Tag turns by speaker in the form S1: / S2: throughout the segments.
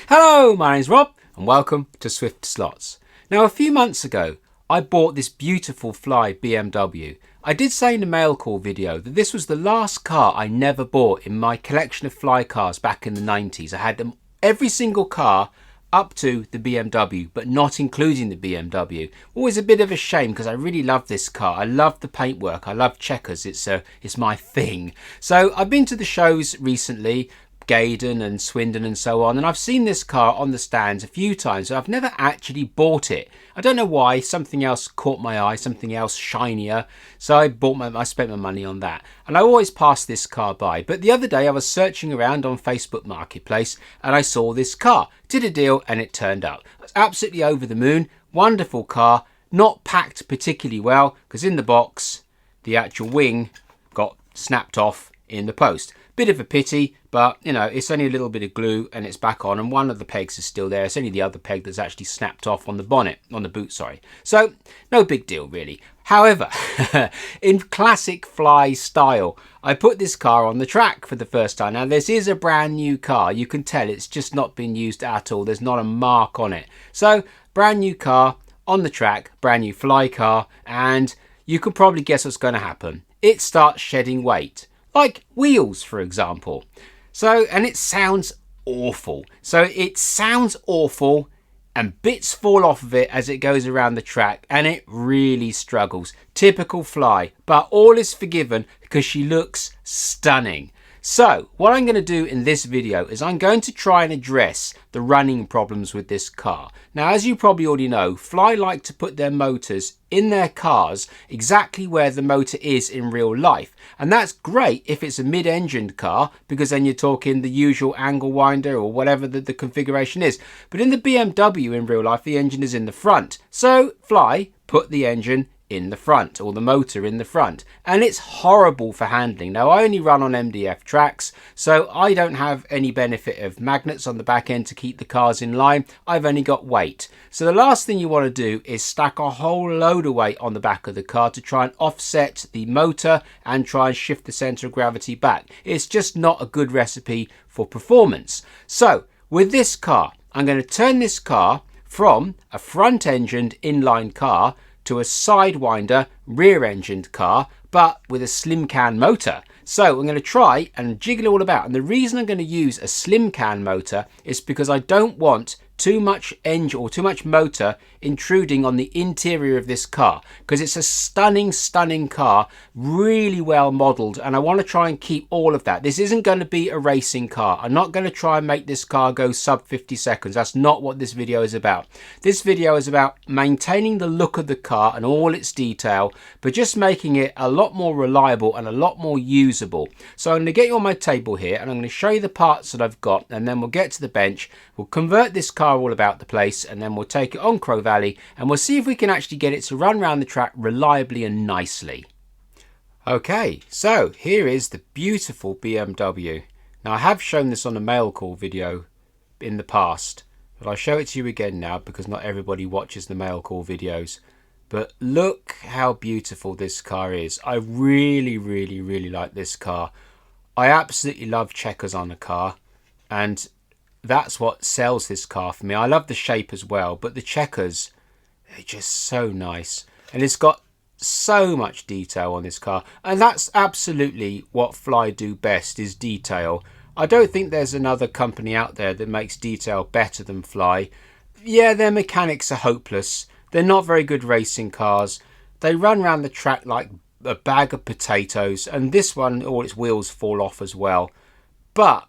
S1: Hello, my name's Rob and welcome to Swift Slots. Now a few months ago I bought this beautiful Fly BMW. I did say in the mail call video that this was the last car I never bought in my collection of Fly cars back in the 90s. I had them every single car up to the BMW, but not including the BMW. Always a bit of a shame because I really love this car. I love the paintwork. I love checkers. It's my thing. So I've been to the shows recently, Gaydon and Swindon and so on, and I've seen this car on the stands a few times. I've never actually bought it. I don't know why. Something else caught my eye, something else shinier, so I spent my money on that, and I always pass this car by. But the other day I was searching around on Facebook Marketplace and I saw this car, did a deal, and it turned up. I was absolutely over the moon. Wonderful car, not packed particularly well because in the box the actual wing got snapped off in the post. Bit of a pity, but you know, it's only a little bit of glue and it's back on, and one of the pegs is still there. It's only the other peg that's actually snapped off on the bonnet, on the boot, sorry. So no big deal really. However, in classic Fly style, I put this car on the track for the first time. Now this is a brand new car. You can tell it's just not been used at all. There's not a mark on it. So brand new car on the track, brand new Fly car, and you can probably guess what's going to happen. It starts shedding weight. Like wheels, for example. And it sounds awful. So it sounds awful and bits fall off of it as it goes around the track, and it really struggles. Typical Fly, but all is forgiven because she looks stunning. So what I'm going to do in this video is I'm going to try and address the running problems with this car. Now, as you probably already know, Fly like to put their motors in their cars exactly where the motor is in real life. And that's great if it's a mid-engined car, because then you're talking the usual angle winder or whatever the configuration is. But in the BMW in real life, the engine is in the front. So Fly put the engine in the front, or the motor in the front, and it's horrible for handling. Now I only run on MDF tracks, so I don't have any benefit of magnets on the back end to keep the cars in line. I've only got weight. So the last thing you want to do is stack a whole load of weight on the back of the car to try and offset the motor and try and shift the center of gravity back. It's just not a good recipe for performance. So with this car, I'm going to turn this car from a front-engined inline car to a sidewinder rear-engined car, but with a slim can motor. So I'm going to try and jiggle it all about. And the reason I'm going to use a slim can motor is because I don't want too much engine or too much motor intruding on the interior of this car, because it's a stunning car, really well modeled, and I want to try and keep all of that. This isn't going to be a racing car. I'm not going to try and make this car go sub 50 seconds. That's not what this video is about. This video is about maintaining the look of the car and all its detail, but just making it a lot more reliable and a lot more usable. So I'm going to get you on my table here and I'm going to show you the parts that I've got, and then we'll get to the bench. We'll convert this car all about the place, and then we'll take it on Crow Valley and we'll see if we can actually get it to run around the track reliably and nicely. Okay, so here is the beautiful BMW. Now I have shown this on a mail call video in the past, but I'll show it to you again now because not everybody watches the mail call videos. But look how beautiful this car is. I really like this car. I absolutely love checkers on a car, and that's what sells this car for me. I love the shape as well, but the checkers, they're just so nice. And it's got so much detail on this car. And that's absolutely what Fly do best, is detail. I don't think there's another company out there that makes detail better than Fly. Yeah, their mechanics are hopeless. They're not very good racing cars. They run around the track like a bag of potatoes. And this one, all its wheels fall off as well. But,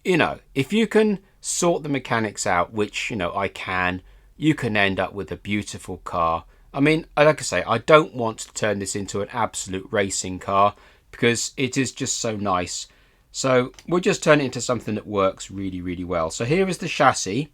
S1: you know, if you can sort the mechanics out, which, you know, I can, you can end up with a beautiful car. I mean, like I say, I don't want to turn this into an absolute racing car because it is just so nice. So we'll just turn it into something that works really well. So here is the chassis.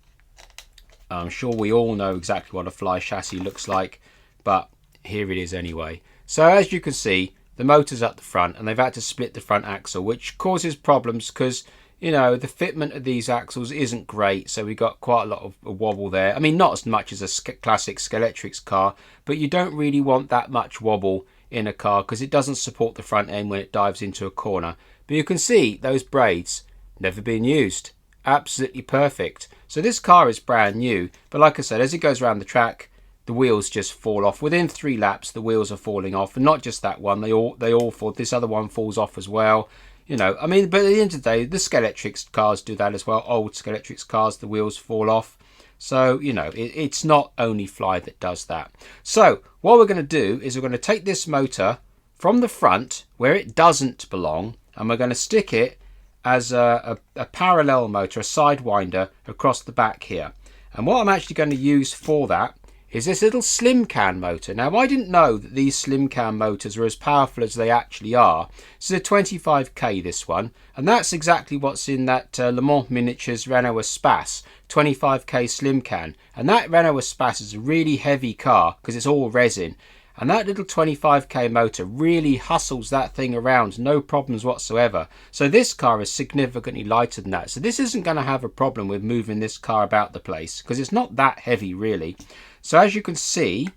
S1: I'm sure we all know exactly what a Fly chassis looks like, but here it is anyway. So as you can see, the motor's at the front and they've had to split the front axle, which causes problems because, you know, the fitment of these axles isn't great, so we got quite a lot of wobble there. I mean, not as much as a classic Skeletrix car, but you don't really want that much wobble in a car because it doesn't support the front end when it dives into a corner. But you can see those braids never been used. Absolutely perfect. So this car is brand new, but like I said, as it goes around the track, the wheels just fall off. Within 3 laps, the wheels are falling off, and not just that one. They all fall. This other one falls off as well. You know, I mean, but at the end of the day, the Scalextric cars do that as well. Old Scalextric cars, the wheels fall off. So, you know, it's not only Fly that does that. So what we're going to do is we're going to take this motor from the front where it doesn't belong, and we're going to stick it as a parallel motor, a sidewinder across the back here. And what I'm actually going to use for that is this little slim can motor. Now, I didn't know that these slim can motors are as powerful as they actually are. This is a 25k, this one, and that's exactly what's in that Le Mans Miniatures Renault Espace 25k slim can. And that Renault Espace is a really heavy car because it's all resin. And that little 25k motor really hustles that thing around, no problems whatsoever. So this car is significantly lighter than that. So this isn't going to have a problem with moving this car about the place because it's not that heavy really. So as you can see,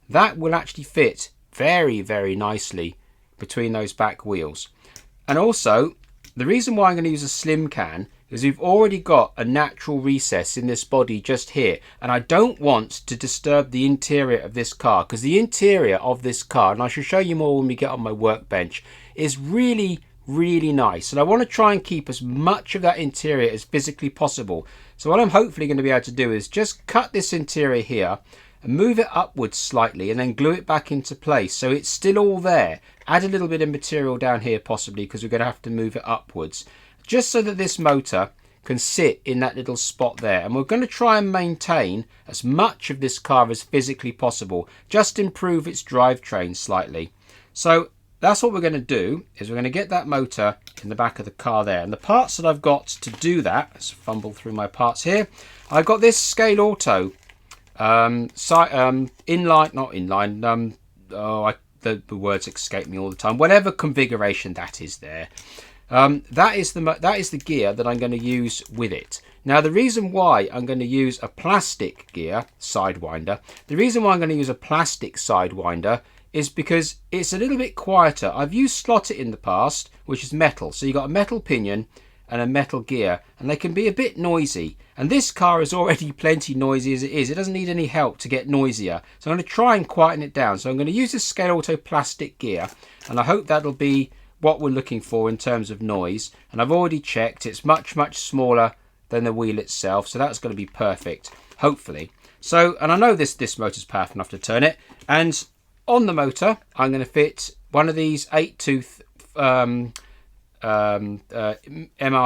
S1: that will actually fit very, very nicely between those back wheels. And also, the reason why I'm going to use a slim can is we've already got a natural recess in this body just here. And I don't want to disturb the interior of this car because the interior of this car, and I shall show you more when we get on my workbench, is really, really nice. And I want to try and keep as much of that interior as physically possible. So what I'm hopefully going to be able to do is just cut this interior here and move it upwards slightly and then glue it back into place so it's still all there. Add a little bit of material down here possibly because we're going to have to move it upwards just so that this motor can sit in that little spot there. And we're going to try and maintain as much of this car as physically possible, just improve its drivetrain slightly. So that's what we're going to do, is we're going to get that motor in the back of the car there. And the parts that I've got to do that, let's fumble through my parts here. I've got this Scale Auto inline, not inline, the words escape me all the time, whatever configuration that is there. That is the gear that I'm going to use with it. Now the reason why I'm going to use a plastic gear sidewinder, is because it's a little bit quieter. I've used slot it in the past, which is metal. So you've got a metal pinion and a metal gear, and they can be a bit noisy. And this car is already plenty noisy as it is. It doesn't need any help to get noisier. So I'm going to try and quieten it down. So I'm going to use this Scale Auto plastic gear, and I hope that'll be what we're looking for in terms of noise. And I've already checked, it's much, much smaller than the wheel itself. So that's going to be perfect, hopefully. So, and I know this motor's powerful enough to turn it. And on the motor, I'm going to fit one of these 8-tooth MR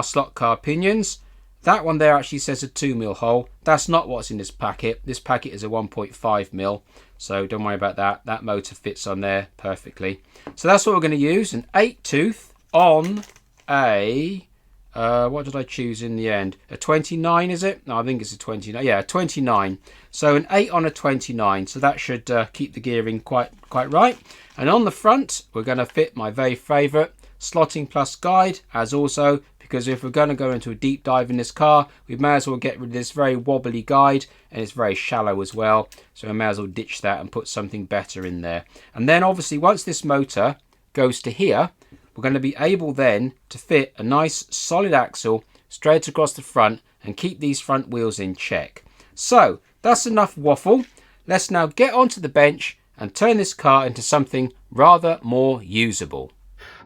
S1: slot car pinions. That one there actually says a 2mm hole. That's not what's in this packet. This packet is a 1.5mm, so don't worry about that. That motor fits on there perfectly. So that's what we're going to use, an 8-tooth on a what did I choose in the end? A 29, is it? No, I think it's a 29. Yeah, a 29. So an 8 on a 29. So that should keep the gearing quite right. And on the front, we're going to fit my very favourite slotting plus guide, as also, because if we're going to go into a deep dive in this car, we may as well get rid of this very wobbly guide, and it's very shallow as well. So we may as well ditch that and put something better in there. And then obviously once this motor goes to here, we're going to be able then to fit a nice solid axle straight across the front and keep these front wheels in check. So that's enough waffle. Let's now get onto the bench and turn this car into something rather more usable.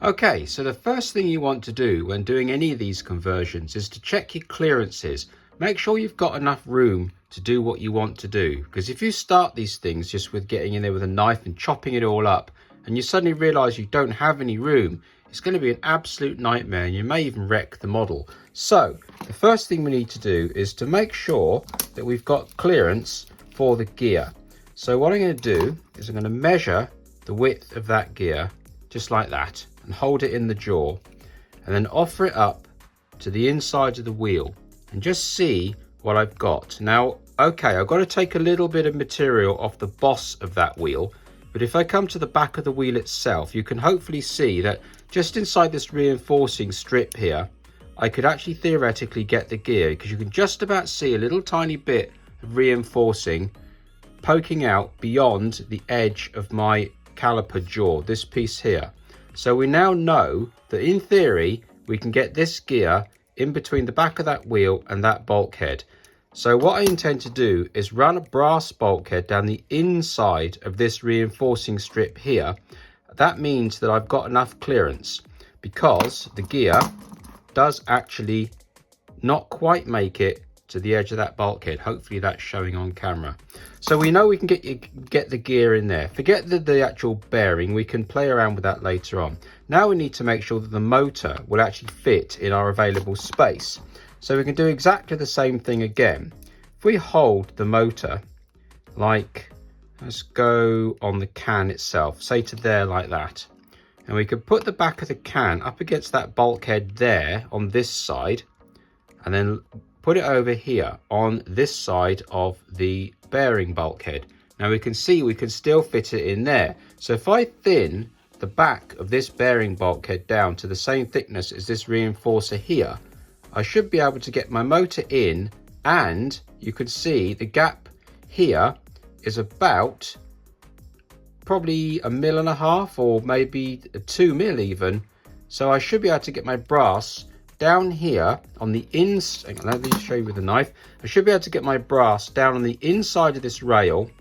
S1: Okay, so the first thing you want to do when doing any of these conversions is to check your clearances. Make sure you've got enough room to do what you want to do, because if you start these things just with getting in there with a knife and chopping it all up, and you suddenly realise you don't have any room, it's going to be an absolute nightmare, and you may even wreck the model. So the first thing we need to do is to make sure that we've got clearance for the gear. So what I'm going to do is I'm going to measure the width of that gear just like that and hold it in the jaw, and then offer it up to the inside of the wheel and just see what I've got. Now, okay, I've got to take a little bit of material off the boss of that wheel, but if I come to the back of the wheel itself, you can hopefully see that just inside this reinforcing strip here, I could actually theoretically get the gear, because you can just about see a little tiny bit of reinforcing poking out beyond the edge of my caliper jaw, this piece here. So we now know that in theory we can get this gear in between the back of that wheel and that bulkhead. So what I intend to do is run a brass bulkhead down the inside of this reinforcing strip here. That means that I've got enough clearance, because the gear does actually not quite make it to the edge of that bulkhead. Hopefully that's showing on camera. So we know we can get the gear in there. Forget the actual bearing, we can play around with that later on. Now we need to make sure that the motor will actually fit in our available space. So we can do exactly the same thing again. If we hold the motor, like, let's go on the can itself, say to there like that. And we could put the back of the can up against that bulkhead there on this side, and then put it over here on this side of the bearing bulkhead. Now we can see we can still fit it in there. So if I thin the back of this bearing bulkhead down to the same thickness as this reinforcer here, I should be able to get my motor in, and you can see the gap here is about probably 1.5 mil, or maybe 2 mil even. So I should be able to get my brass down here on the inside. Let me show you with a knife. I should be able to get my brass down on the inside of this rail,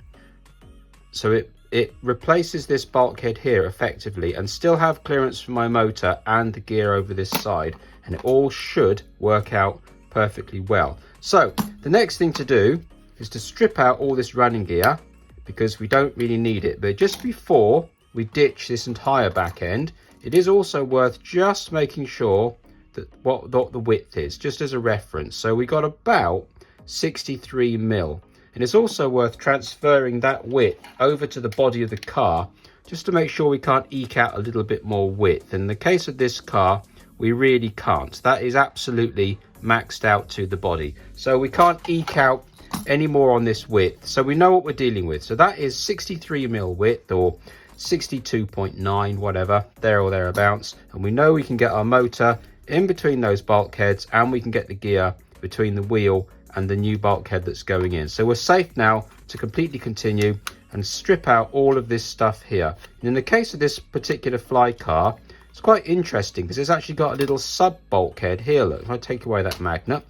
S1: so it replaces this bulkhead here effectively, and still have clearance for my motor and the gear over this side, and it all should work out perfectly well. So the next thing to do is to strip out all this running gear, because we don't really need it. But just before we ditch this entire back end, it is also worth just making sure that what the width is, just as a reference. So we got about 63 mil, and it's also worth transferring that width over to the body of the car, just to make sure we can't eke out a little bit more width. In the case of this car, we really can't. That is absolutely maxed out to the body, so we can't eke out any more on this width. So we know what we're dealing with. So that is 63 mil width, or 62.9, whatever, there or thereabouts. And we know we can get our motor in between those bulkheads, and we can get the gear between the wheel and the new bulkhead that's going in. So we're safe now to completely continue and strip out all of this stuff here. And in the case of this particular Fly car, it's quite interesting because it's actually got a little sub bulkhead here. Look, if I take away that magnet,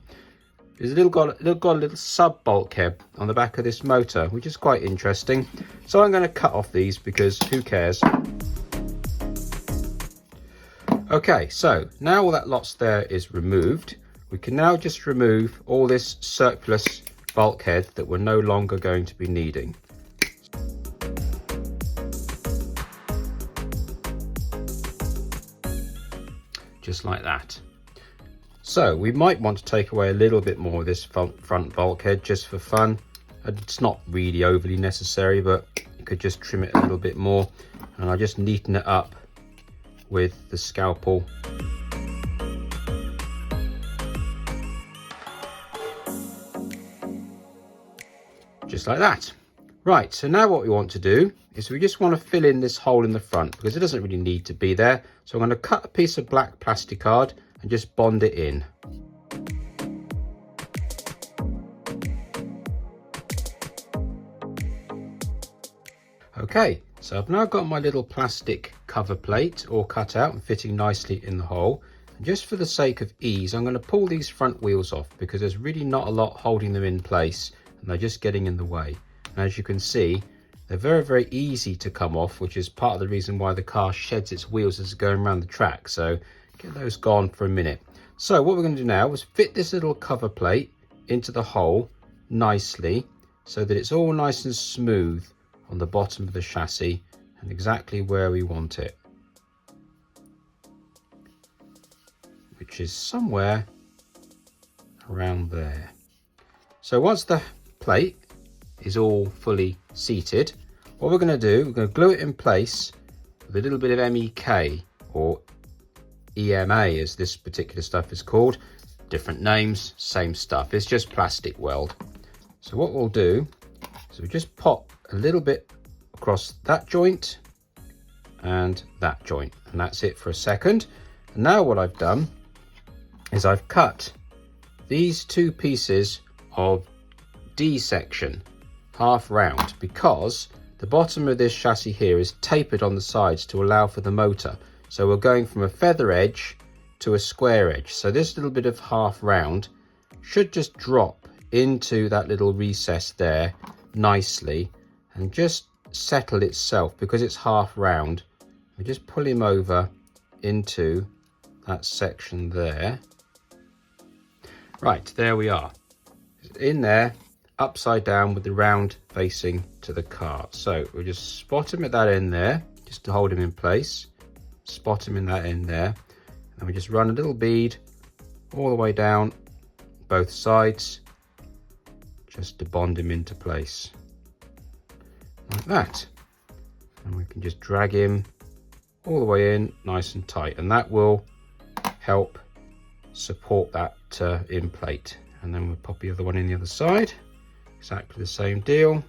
S1: there's got a little sub bulkhead on the back of this motor, which is quite interesting. So I'm going to cut off these because who cares? Okay, so now all that lot's there is removed. We can now just remove all this surplus bulkhead that we're no longer going to be needing. Just like that. So we might want to take away a little bit more of this front bulkhead just for fun. It's not really overly necessary, but you could just trim it a little bit more. And I'll just neaten it up with the scalpel. Just like that. Right, so now what we want to do is we just want to fill in this hole in the front, because it doesn't really need to be there. So I'm going to cut a piece of black plastic card and just bond it in. Okay, so I've now got my little plastic cover plate all cut out and fitting nicely in the hole. And just for the sake of ease, I'm going to pull these front wheels off, because there's really not a lot holding them in place and they're just getting in the way. And as you can see, they're very, very easy to come off, which is part of the reason why the car sheds its wheels as it's going around the track. So get those gone for a minute. So what we're going to do now is fit this little cover plate into the hole nicely, so that it's all nice and smooth on the bottom of the chassis and exactly where we want it, which is somewhere around there. So once the plate is all fully seated, what we're going to do, we're going to glue it in place with a little bit of MEK, or EMA as this particular stuff is called. Different names, same stuff, it's just plastic weld. So what we'll do is we just pop a little bit across that joint and that joint, and that's it for a second. And now what I've done is I've cut these two pieces of D section half round, because the bottom of this chassis here is tapered on the sides to allow for the motor. So we're going from a feather edge to a square edge. So this little bit of half round should just drop into that little recess there nicely and just settle itself because it's half round. We just pull him over into that section there. Right, there we are. In there, upside down with the round facing to the car. So we'll just spot him at that end there, just to hold him in place. Spot him in that end there. And we just run a little bead all the way down both sides, just to bond him into place. Like that. And we can just drag him all the way in nice and tight, and that will help support that in plate. And then we'll pop the other one in the other side, exactly the same deal.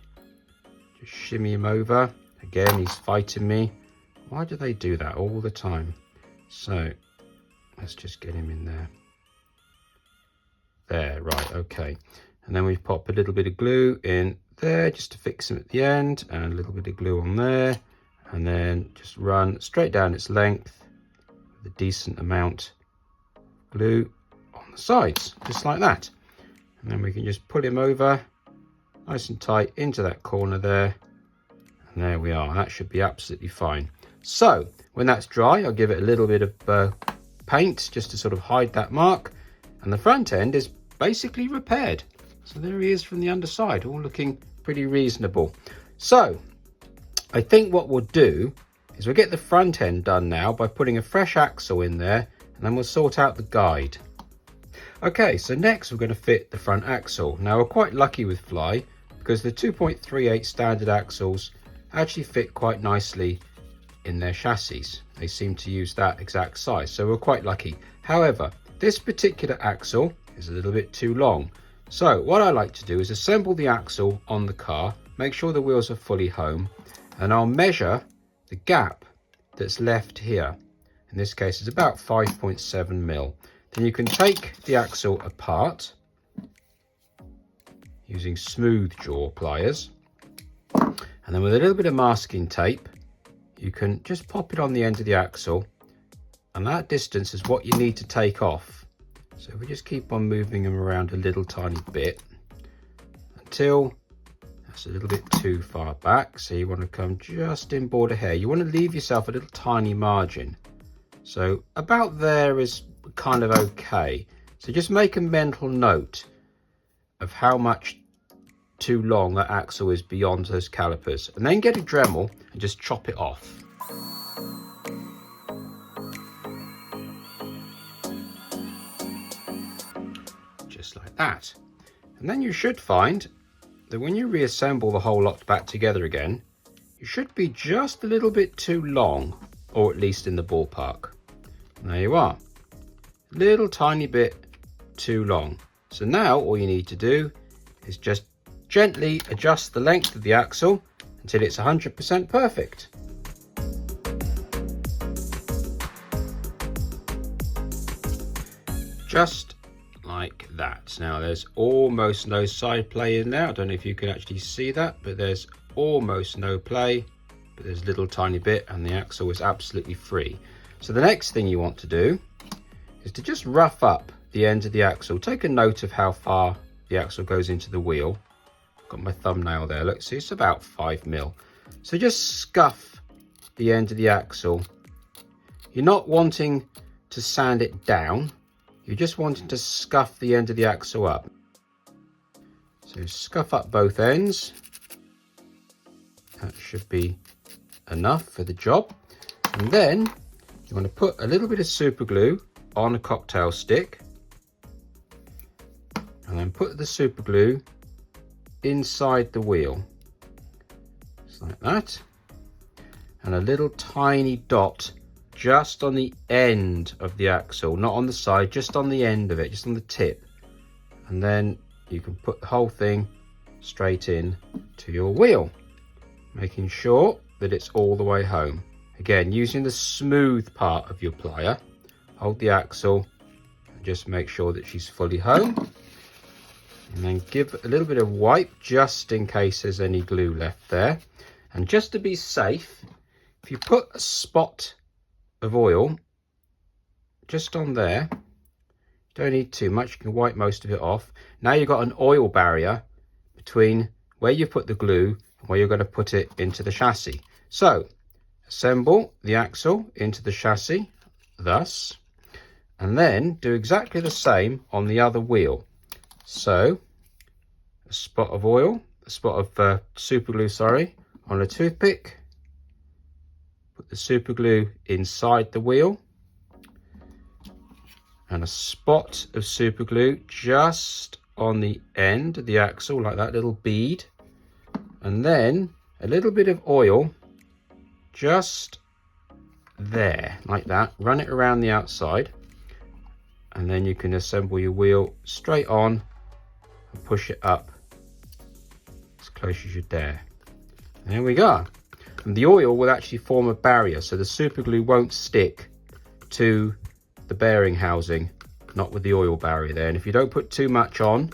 S1: Just shimmy him over. Again, he's fighting me. Why do they do that all the time? So let's just get him in there. There, right, okay. And then we pop a little bit of glue in there just to fix him at the end, and a little bit of glue on there, and then just run straight down its length with a decent amount of glue on the sides, just like that. And then we can just pull him over nice and tight into that corner there, and there we are. That should be absolutely fine. So when that's dry, I'll give it a little bit of paint just to sort of hide that mark, and the front end is basically repaired. So there he is from the underside, all looking pretty reasonable. So I think what we'll do is we'll get the front end done now by putting a fresh axle in there, and then we'll sort out the guide. Okay, so next we're going to fit the front axle. Now we're quite lucky with Fly because the 2.38 standard axles actually fit quite nicely in their chassis. They seem to use that exact size, so we're quite lucky. However, this particular axle is a little bit too long. So what I like to do is assemble the axle on the car, make sure the wheels are fully home, and I'll measure the gap that's left here. In this case, it's about 5.7 mil. Then you can take the axle apart using smooth jaw pliers, and then with a little bit of masking tape, you can just pop it on the end of the axle, and that distance is what you need to take off. So if we just keep on moving them around a little tiny bit until that's a little bit too far back. So you want to come just in border hair. You want to leave yourself a little tiny margin. So about there is kind of okay. So just make a mental note of how much too long that axle is beyond those calipers, and then get a Dremel and just chop it off. Just like that. And then you should find that when you reassemble the whole lot back together again, you should be just a little bit too long, or at least in the ballpark. And there you are, a little tiny bit too long. So now all you need to do is just gently adjust the length of the axle until it's 100% perfect. Just like that. Now there's almost no side play in there. I don't know if you can actually see that, but there's almost no play, but there's a little tiny bit, and the axle is absolutely free. So the next thing you want to do is to just rough up the end of the axle. Take a note of how far the axle goes into the wheel. I've got my thumbnail there, look, see, it's about 5 mil. So just scuff the end of the axle. You're not wanting to sand it down, you're just wanting to scuff the end of the axle up. So scuff up both ends. That should be enough for the job. And then you want to put a little bit of super glue on a cocktail stick, and then put the super glue inside the wheel, just like that, and a little tiny dot just on the end of the axle, not on the side, just on the end of it, just on the tip, and then you can put the whole thing straight in to your wheel, making sure that it's all the way home. Again, using the smooth part of your plier, hold the axle and just make sure that she's fully home, and then give a little bit of wipe just in case there's any glue left there. And just to be safe, if you put a spot of oil just on there, Don't need too much, you can wipe most of it off. Now you've got an oil barrier between where you put the glue and where you're going to put it into the chassis. So assemble the axle into the chassis thus, and then do exactly the same on the other wheel. So a spot of oil, a spot of super glue, sorry, on a toothpick. Put the super glue inside the wheel, and a spot of super glue just on the end of the axle, like that little bead, and then a little bit of oil just there, like that. Run it around the outside, and then you can assemble your wheel straight on and push it up as close as you dare. And there we go. And the oil will actually form a barrier, so the super glue won't stick to the bearing housing, not with the oil barrier there. And if you don't put too much on,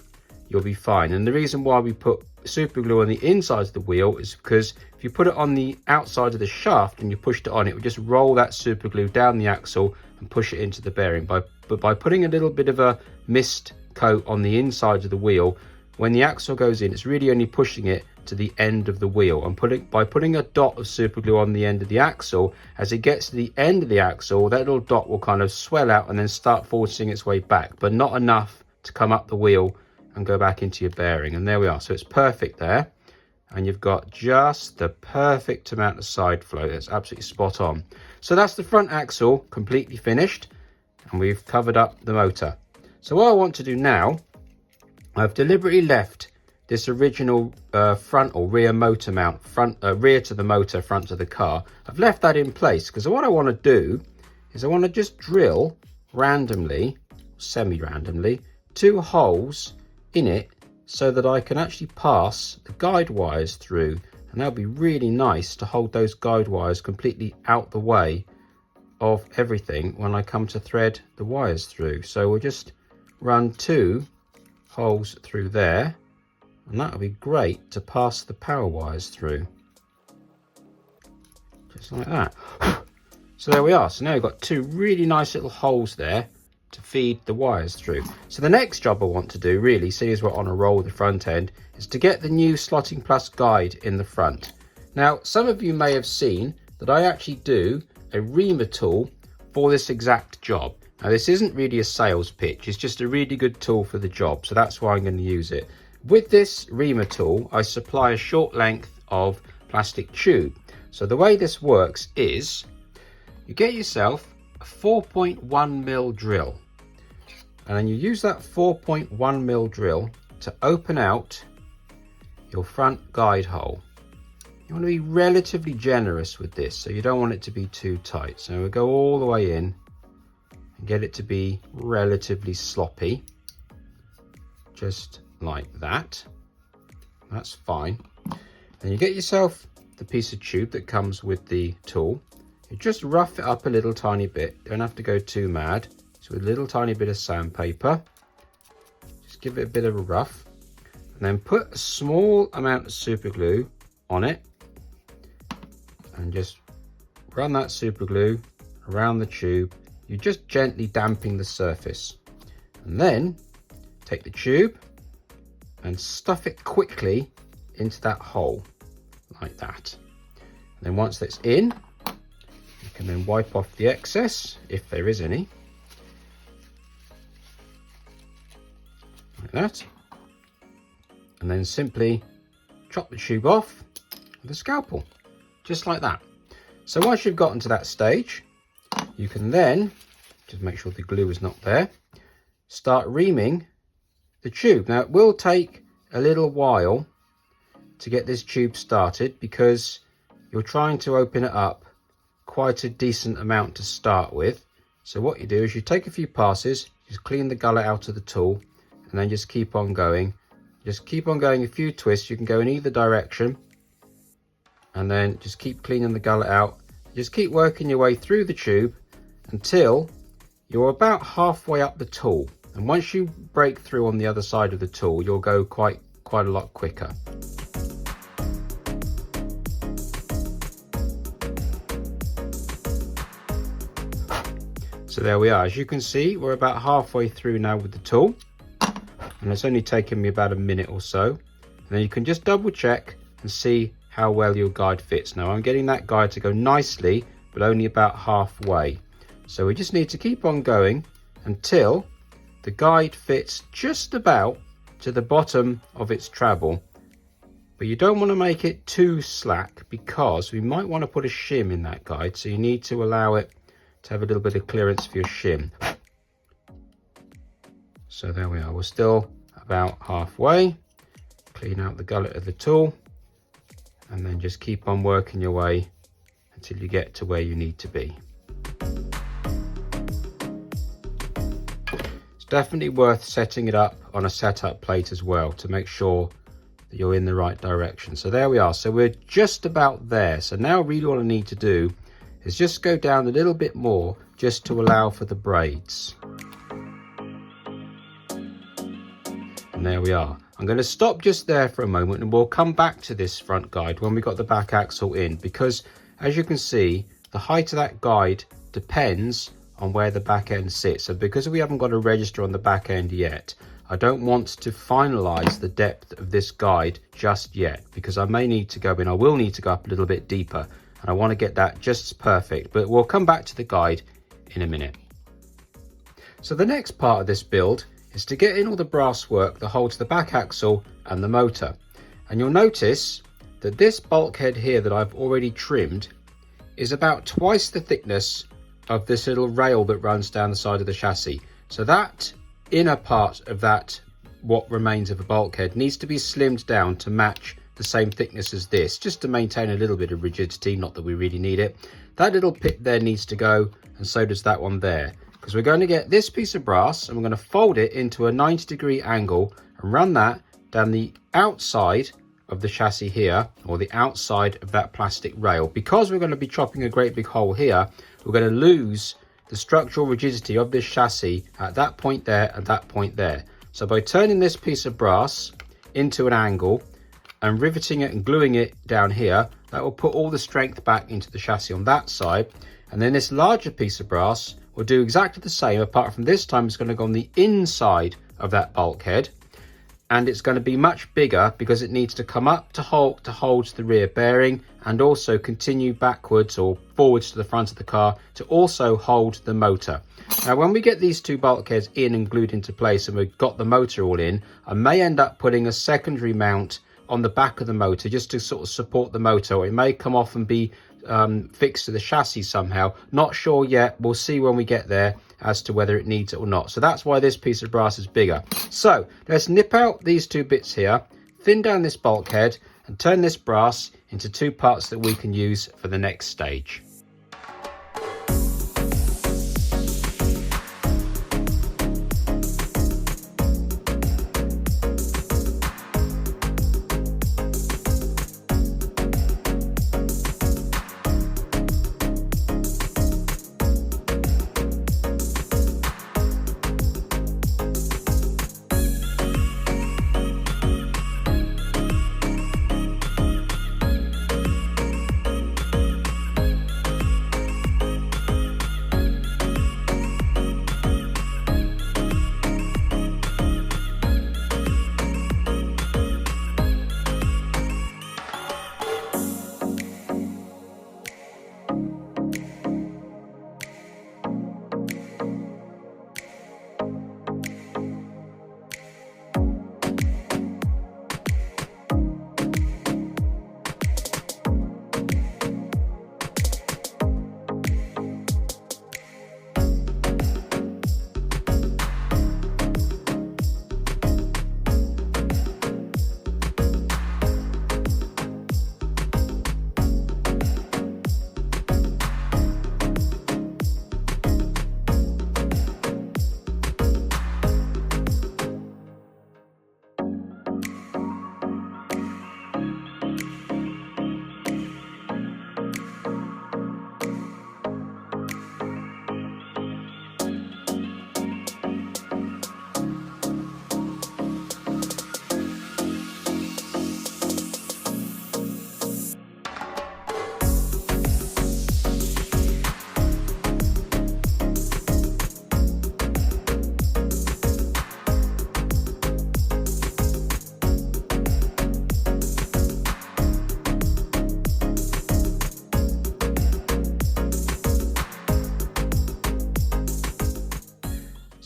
S1: you'll be fine. And the reason why we put super glue on the inside of the wheel is because if you put it on the outside of the shaft and you pushed it on, it would just roll that super glue down the axle and push it into the bearing. But by putting a little bit of a mist coat on the inside of the wheel, when the axle goes in, it's really only pushing it to the end of the wheel. And by putting a dot of super glue on the end of the axle, as it gets to the end of the axle, that little dot will kind of swell out and then start forcing its way back, but not enough to come up the wheel and go back into your bearing. And there we are. So it's perfect there, and you've got just the perfect amount of side flow. That's absolutely spot on. So that's the front axle completely finished, and we've covered up the motor. So what I want to do now, I've deliberately left this original front or rear motor mount, rear to the motor, front to the car. I've left that in place because what I want to do is I want to just drill randomly, semi-randomly, 2 holes in it so that I can actually pass the guide wires through, and that'll be really nice to hold those guide wires completely out the way of everything when I come to thread the wires through. So we'll just run 2 holes through there, and that'll be great to pass the power wires through, just like that. So there we are. So now we've got 2 really nice little holes there to feed the wires through. So the next job I want to do, really, see as we're on a roll with the front end, is to get the new Slotting Plus guide in the front. Now, some of you may have seen that I actually do a reamer tool for this exact job. Now, this isn't really a sales pitch, it's just a really good tool for the job, so that's why I'm going to use it. With this reamer tool, I supply a short length of plastic tube. So the way this works is you get yourself a 4.1mm drill, and then you use that 4.1mm drill to open out your front guide hole. You want to be relatively generous with this, so you don't want it to be too tight. So we'll go all the way in and get it to be relatively sloppy, just like that. That's fine. Then you get yourself the piece of tube that comes with the tool. You just rough it up a little tiny bit. Don't have to go too mad. So with a little tiny bit of sandpaper, just give it a bit of a rough, and then put a small amount of super glue on it, and just run that super glue around the tube. You're just gently damping the surface, and then take the tube and stuff it quickly into that hole like that. And then once that's in, you can then wipe off the excess if there is any, like that, and then simply chop the tube off with a scalpel, just like that. So once you've gotten to that stage, you can then, just make sure the glue is not there, start reaming the tube. Now, it will take a little while to get this tube started because you're trying to open it up quite a decent amount to start with. So what you do is you take a few passes, just clean the gullet out of the tool, and then just keep on going. Just keep on going a few twists. You can go in either direction, and then just keep cleaning the gullet out. Just keep working your way through the tube until you're about halfway up the tool. And once you break through on the other side of the tool, you'll go quite a lot quicker. So there we are. As you can see, we're about halfway through now with the tool, and it's only taken me about a minute or so. And then you can just double check and see how well your guide fits. Now I'm getting that guide to go nicely, but only about halfway. So we just need to keep on going until the guide fits just about to the bottom of its travel. But you don't want to make it too slack, because we might want to put a shim in that guide, so you need to allow it to have a little bit of clearance for your shim. So there we are, we're still about halfway. Clean out the gullet of the tool and then just keep on working your way until you get to where you need to be. It's definitely worth setting it up on a setup plate as well to make sure that you're in the right direction. So there we are, so we're just about there. So now really all I need to do is just go down a little bit more just to allow for the braids. And there we are. I'm going to stop just there for a moment and we'll come back to this front guide when we got the back axle in, because as you can see, the height of that guide depends on where the back end sits. So because we haven't got a register on the back end yet, I don't want to finalize the depth of this guide just yet, because I may need to go in, I will need to go up a little bit deeper, and I want to get that just perfect. But we'll come back to the guide in a minute. So the next part of this build is to get in all the brass work that holds the back axle and the motor. And you'll notice that this bulkhead here that I've already trimmed is about twice the thickness of this little rail that runs down the side of the chassis. So that inner part of that, what remains of a bulkhead, needs to be slimmed down to match the same thickness as this, just to maintain a little bit of rigidity, not that we really need it. That little pit there needs to go, and so does that one there, because we're going to get this piece of brass and we're going to fold it into a 90-degree angle and run that down the outside of the chassis here, or the outside of that plastic rail. Because we're going to be chopping a great big hole here, we're going to lose the structural rigidity of this chassis at that point there and that point there. So by turning this piece of brass into an angle and riveting it and gluing it down here, that will put all the strength back into the chassis on that side. And then this larger piece of brass will do exactly the same, apart from this time it's going to go on the inside of that bulkhead, and it's going to be much bigger because it needs to come up to hold the rear bearing, and also continue backwards or forwards to the front of the car to also hold the motor. Now when we get these two bulkheads in and glued into place and we've got the motor all in, I may end up putting a secondary mount on the back of the motor just to sort of support the motor, or it may come off and be fixed to the chassis somehow. Not sure yet, we'll see when we get there as to whether it needs it or not. So that's why this piece of brass is bigger. So let's nip out these two bits here, thin down this bulkhead and turn this brass into two parts that we can use for the next stage.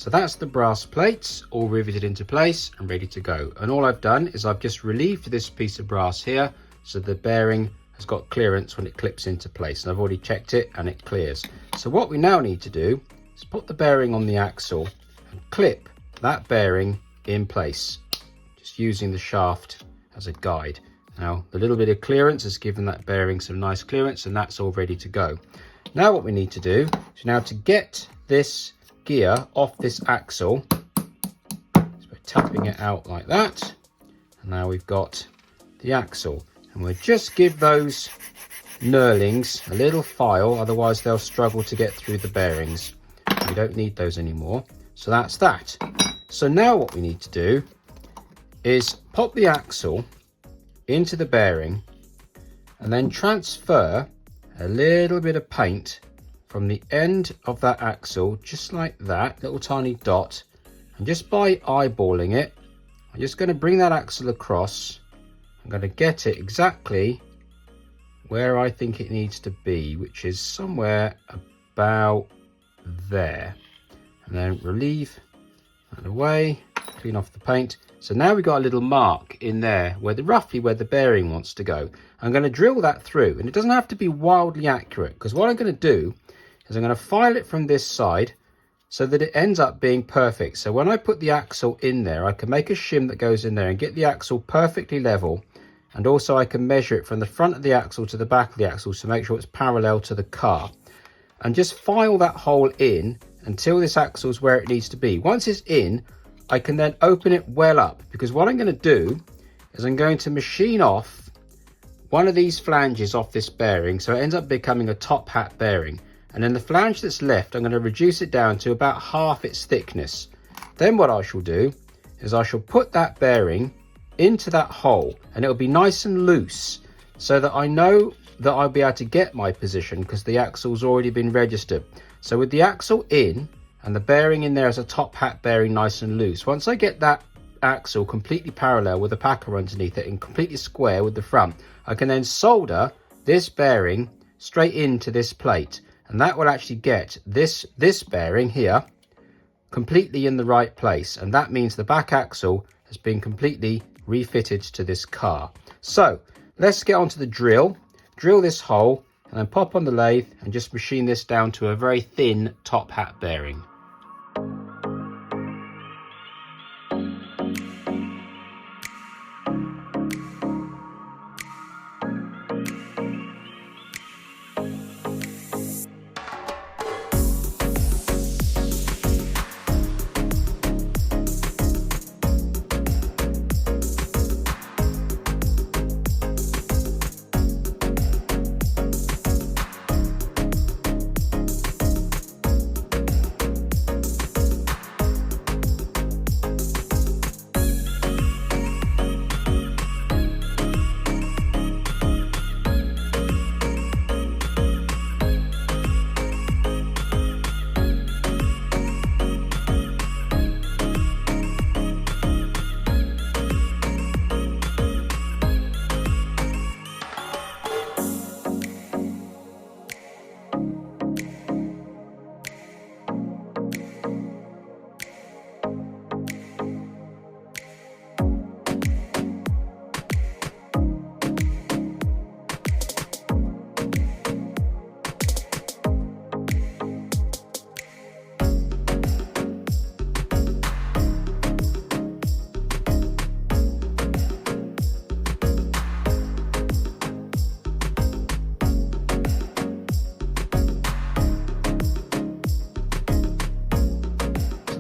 S1: So that's the brass plates all riveted into place and ready to go. And all I've done is I've just relieved this piece of brass here so the bearing has got clearance when it clips into place. And I've already checked it and it clears. So what we now need to do is put the bearing on the axle and clip that bearing in place, just using the shaft as a guide. Now the little bit of clearance has given that bearing some nice clearance, and that's all ready to go. Now what we need to do is now to get this gear off this axle, so we're tapping it out like that, and now we've got the axle, and we'll just give those knurlings a little file, otherwise they'll struggle to get through the bearings. We don't need those anymore. So that's that. So now what we need to do is pop the axle into the bearing and then transfer a little bit of paint from the end of that axle, just like that, little tiny dot. And just by eyeballing it, I'm just going to bring that axle across. I'm going to get it exactly where I think it needs to be, which is somewhere about there. And then relieve that away, clean off the paint. So now we've got a little mark in there where roughly where the bearing wants to go. I'm going to drill that through, and it doesn't have to be wildly accurate, because what I'm going to do is I'm going to file it from this side so that it ends up being perfect. So when I put the axle in there, I can make a shim that goes in there and get the axle perfectly level. And also I can measure it from the front of the axle to the back of the axle to make sure it's parallel to the car. And just file that hole in until this axle is where it needs to be. Once it's in, I can then open it well up, because what I'm going to do is I'm going to machine off one of these flanges off this bearing, so it ends up becoming a top hat bearing. And then the flange that's left, I'm going to reduce it down to about half its thickness. Then what I shall do is I shall put that bearing into that hole, and it'll be nice and loose so that I know that I'll be able to get my position, because the axle's already been registered. So with the axle in and the bearing in there as a top hat bearing nice and loose, once I get that axle completely parallel with a packer underneath it and completely square with the front, I can then solder this bearing straight into this plate, and that will actually get this bearing here completely in the right place, and that means the back axle has been completely refitted to this car. So let's get onto the drill this hole, and then pop on the lathe and just machine this down to a very thin top hat bearing.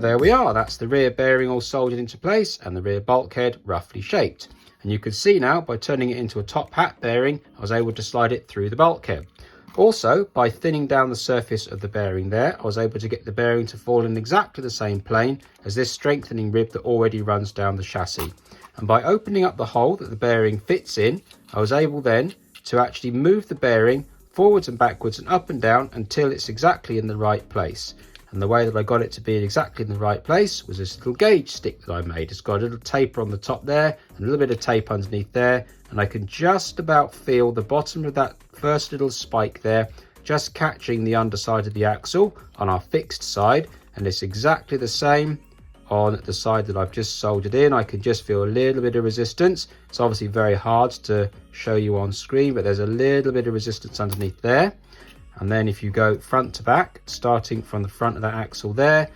S1: There we are, that's the rear bearing all soldered into place and the rear bulkhead roughly shaped. And you can see now by turning it into a top hat bearing, I was able to slide it through the bulkhead. Also, by thinning down the surface of the bearing there, I was able to get the bearing to fall in exactly the same plane as this strengthening rib that already runs down the chassis. And by opening up the hole that the bearing fits in, I was able then to actually move the bearing forwards and backwards and up and down until it's exactly in the right place. And the way that I got it to be exactly in the right place was this little gauge stick that I made. It's got a little taper on the top there and a little bit of tape underneath there, and I can just about feel the bottom of that first little spike there just catching the underside of the axle on our fixed side, and it's exactly the same on the side that I've just soldered in. I can just feel a little bit of resistance. It's obviously very hard to show you on screen, but there's a little bit of resistance underneath there. And then if you go front to back, starting from the front of that axle there,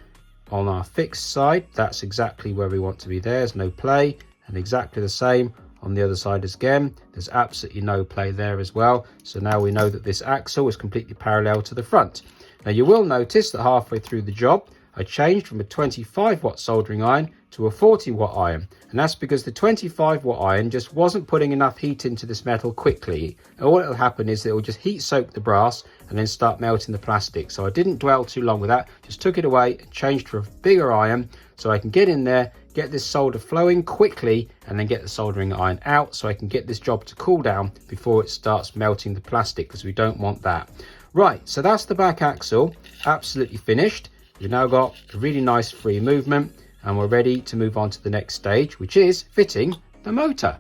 S1: on our fixed side, that's exactly where we want to be. There's no play, and exactly the same on the other side as again. There's absolutely no play there as well. So now we know that this axle is completely parallel to the front. Now you will notice that halfway through the job, I changed from a 25 watt soldering iron to a 40 watt iron, and that's because the 25 watt iron just wasn't putting enough heat into this metal quickly. And all that'll happen is that it will just heat soak the brass and then start melting the plastic. So I didn't dwell too long with that, just took it away and changed to a bigger iron so I can get in there, get this solder flowing quickly, and then get the soldering iron out so I can get this job to cool down before it starts melting the plastic, because we don't want that. Right, so that's the back axle, absolutely finished. We've now got a really nice free movement, and we're ready to move on to the next stage, which is fitting the motor.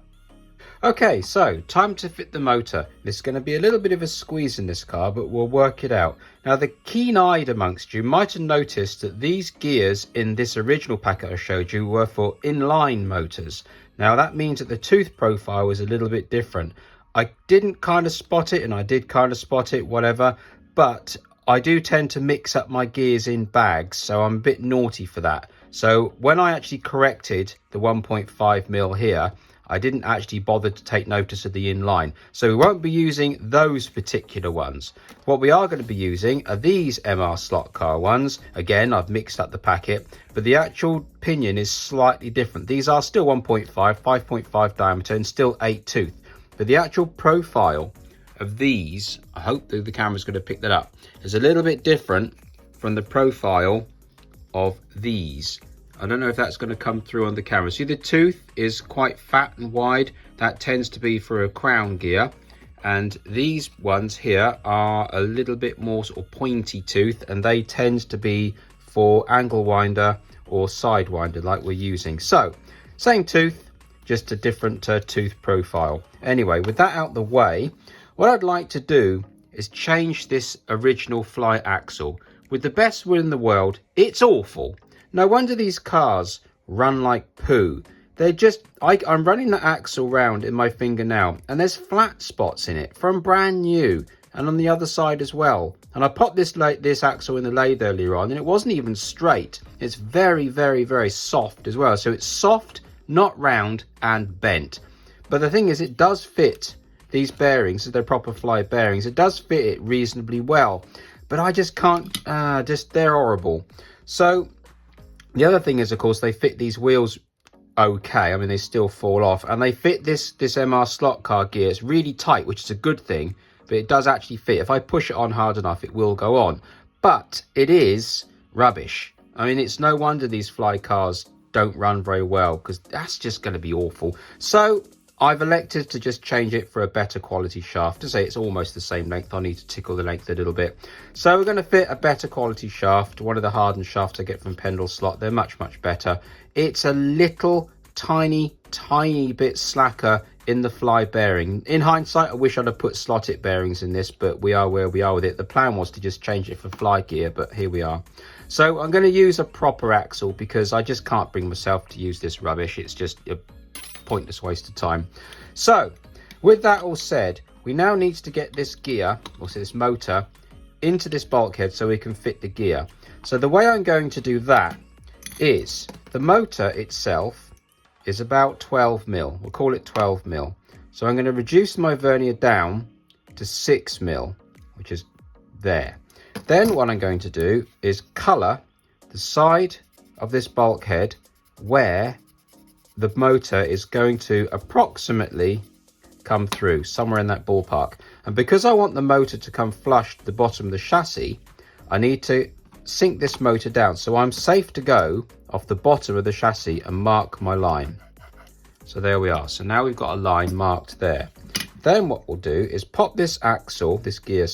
S1: Okay, so time to fit the motor. It's going to be a little bit of a squeeze in this car, but we'll work it out. Now, the keen-eyed amongst you might have noticed that these gears in this original packet I showed you were for inline motors. Now, that means that the tooth profile is a little bit different. I didn't kind of spot it, and I did kind of spot it, whatever, but I do tend to mix up my gears in bags, so I'm a bit naughty for that. So when I actually corrected the 1.5mm here, I didn't actually bother to take notice of the inline. So we won't be using those particular ones. What we are going to be using are these MR slot car ones. Again, I've mixed up the packet, but the actual pinion is slightly different. These are still 1.5, 5.5 diameter and still 8 tooth. But the actual profile of these, I hope that the camera's going to pick that up, is a little bit different from the profile of these. I don't know if that's going to come through on the camera. See, the tooth is quite fat and wide. That tends to be for a crown gear. And these ones here are a little bit more sort of pointy tooth, and they tend to be for angle winder or sidewinder like we're using. So, same tooth, just a different tooth profile. Anyway, with that out the way, what I'd like to do is change this original Fly axle. With the best will in the world, it's awful. No wonder these cars run like poo. They're just, I'm running the axle round in my finger now, and there's flat spots in it from brand new, and on the other side as well. And I popped this axle in the lathe earlier on, and it wasn't even straight. It's very, very, very soft as well. So it's soft, not round, and bent. But the thing is, it does fit these bearings, they're proper Fly bearings. It does fit it reasonably well, but I just can't, they're horrible. So the other thing is, of course, they fit these wheels okay. I mean, they still fall off, and they fit this MR slot car gears really tight, which is a good thing, but it does actually fit. If I push it on hard enough, it will go on, but it is rubbish. I mean, it's no wonder these Fly cars don't run very well, because that's just going to be awful. So I've elected to just change it for a better quality shaft. To say it's almost the same length, I need to tickle the length a little bit. So we're going to fit a better quality shaft, one of the hardened shafts I get from Pendle Slot. They're much, much better. It's a little tiny bit slacker in the Fly bearing. In hindsight, I wish I'd have put slotted bearings in this, but we are where we are with it. The plan was to just change it for Fly gear, but here we are. So I'm going to use a proper axle, because I just can't bring myself to use this rubbish. It's just a pointless waste of time. So with that all said, we now need to get this gear, or this motor, into this bulkhead so we can fit the gear. So the way I'm going to do that is, the motor itself is about 12mm. We'll call it 12mm. So I'm going to reduce my vernier down to 6mm, which is there. Then what I'm going to do is colour the side of this bulkhead where the motor is going to approximately come through, somewhere in that ballpark. And because I want the motor to come flush to the bottom of the chassis, I need to sink this motor down so I'm safe to go off the bottom of the chassis and mark my line. So there we are. So now we've got a line marked there. Then what we'll do is pop this gear,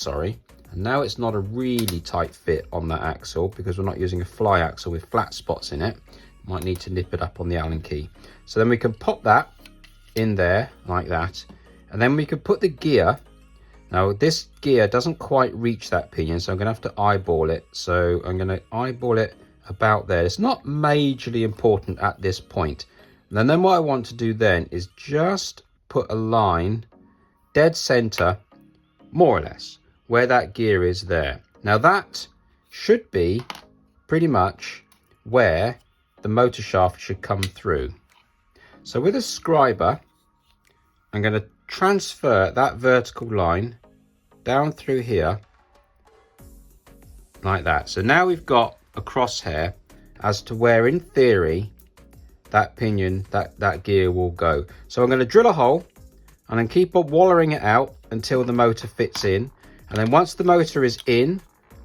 S1: and now it's not a really tight fit on that axle, because we're not using a Fly axle with flat spots in it. Might need to nip it up on the Allen key. So then we can pop that in there like that, and then we can put the gear. Now this gear doesn't quite reach that pinion, so I'm going to have to eyeball it. So I'm going to eyeball it about there. It's not majorly important at this point. And then what I want to do then is just put a line dead center, more or less, where that gear is there. Now that should be pretty much where the motor shaft should come through. So with a scriber, I'm going to transfer that vertical line down through here like that. So now we've got a crosshair as to where, in theory, that pinion, that gear will go. So I'm going to drill a hole and then keep on wallering it out until the motor fits in. And then once the motor is in,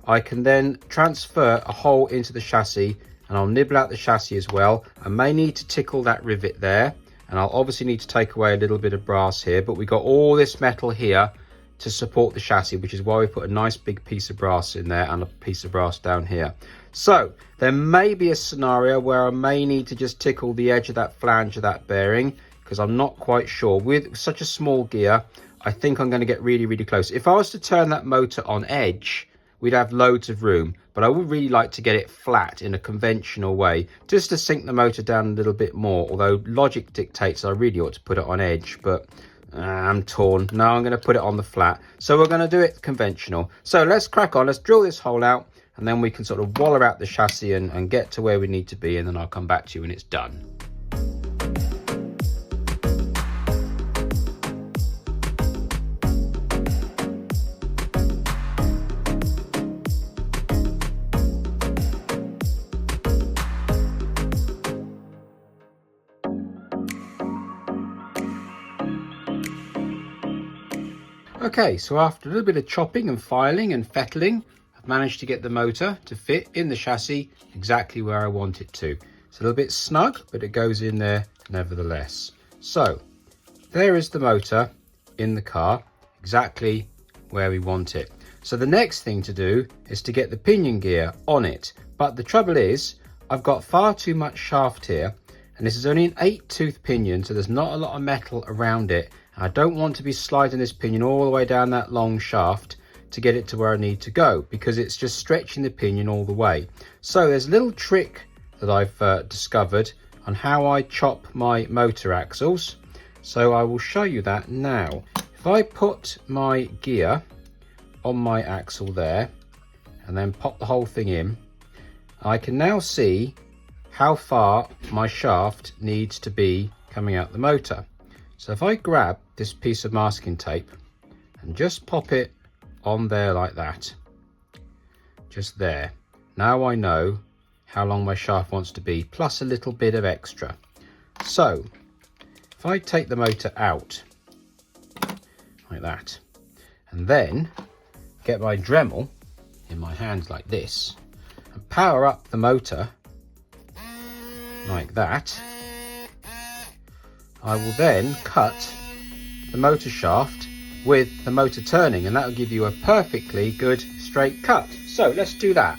S1: I can then transfer a hole into the chassis, and I'll nibble out the chassis as well. I may need to tickle that rivet there, and I'll obviously need to take away a little bit of brass here, but we got all this metal here to support the chassis, which is why we put a nice big piece of brass in there and a piece of brass down here. So there may be a scenario where I may need to just tickle the edge of that flange of that bearing, because I'm not quite sure. With such a small gear, I think I'm going to get really, really close. If I was to turn that motor on edge, we'd have loads of room, but I would really like to get it flat in a conventional way, just to sink the motor down a little bit more, although logic dictates I really ought to put it on edge, but I'm torn. No, I'm going to put it on the flat. So we're going to do it conventional. So let's crack on, let's drill this hole out, and then we can sort of waller out the chassis and get to where we need to be, and then I'll come back to you when it's done. Okay, so after a little bit of chopping and filing and fettling, I've managed to get the motor to fit in the chassis exactly where I want it to. It's a little bit snug, but it goes in there nevertheless. So there is the motor in the car, exactly where we want it. So the next thing to do is to get the pinion gear on it. But the trouble is, I've got far too much shaft here, and this is only an 8-tooth pinion, so there's not a lot of metal around it. I don't want to be sliding this pinion all the way down that long shaft to get it to where I need to go, because it's just stretching the pinion all the way. So there's a little trick that I've discovered on how I chop my motor axles. So I will show you that now. If I put my gear on my axle there and then pop the whole thing in, I can now see how far my shaft needs to be coming out the motor. So if I grab this piece of masking tape and just pop it on there like that, just there, now I know how long my shaft wants to be, plus a little bit of extra. So if I take the motor out like that, and then get my Dremel in my hands like this, and power up the motor like that, I will then cut the motor shaft with the motor turning, and that will give you a perfectly good straight cut. So let's do that.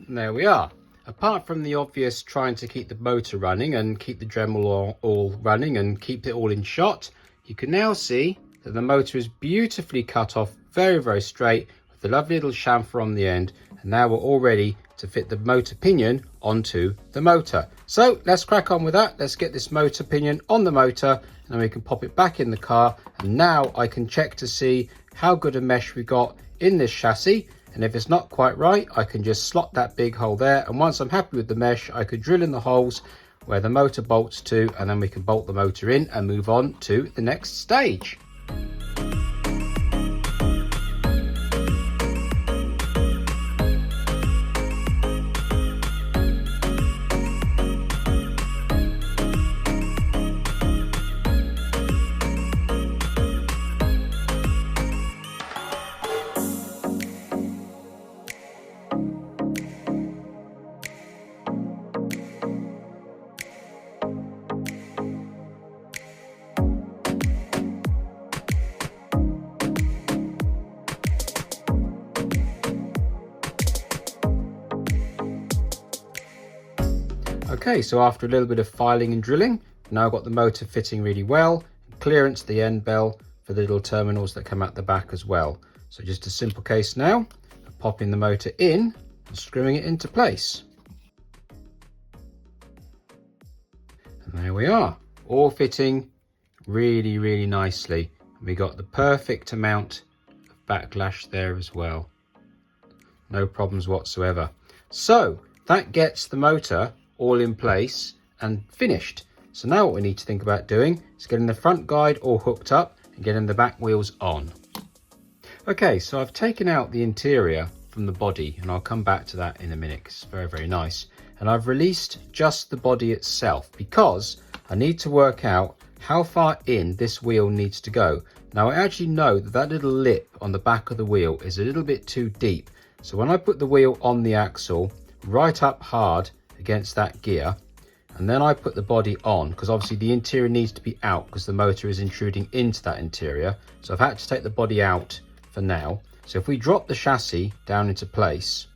S1: And there we are. Apart from the obvious trying to keep the motor running and keep the Dremel all running and keep it all in shot, you can now see that the motor is beautifully cut off, very, very straight, with a lovely little chamfer on the end. And now we're all ready to fit the motor pinion onto the motor. So let's crack on with that. Let's get this motor pinion on the motor, and then we can pop it back in the car. And now I can check to see how good a mesh we got in this chassis. And if it's not quite right, I can just slot that big hole there. And once I'm happy with the mesh, I could drill in the holes where the motor bolts to, and then we can bolt the motor in and move on to the next stage. Okay, so after a little bit of filing and drilling, now I've got the motor fitting really well, clearance the end bell for the little terminals that come out the back as well. So just a simple case now of popping the motor in and screwing it into place. And there we are, all fitting really nicely. We got the perfect amount of backlash there as well. No problems whatsoever. So that gets the motor all in place and finished. So now what we need to think about doing is getting the front guide all hooked up and getting the back wheels on. Okay, so I've taken out the interior from the body, and I'll come back to that in a minute because it's very nice. And I've released just the body itself because I need to work out how far in this wheel needs to go. Now I actually know that that little lip on the back of the wheel is a little bit too deep. So when I put the wheel on the axle, right up hard against that gear, and then I put the body on, because obviously the interior needs to be out because the motor is intruding into that interior. So I've had to take the body out for now. So if we drop the chassis down into place,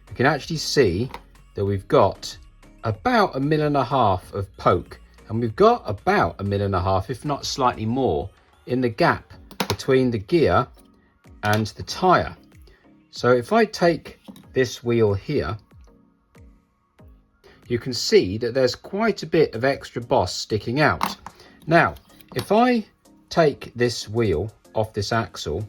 S1: you can actually see that we've got about 1.5 mil of poke, and we've got about 1.5 mil, if not slightly more, in the gap between the gear and the tyre. So if I take this wheel here, you can see that there's quite a bit of extra boss sticking out. Now, if I take this wheel off this axle,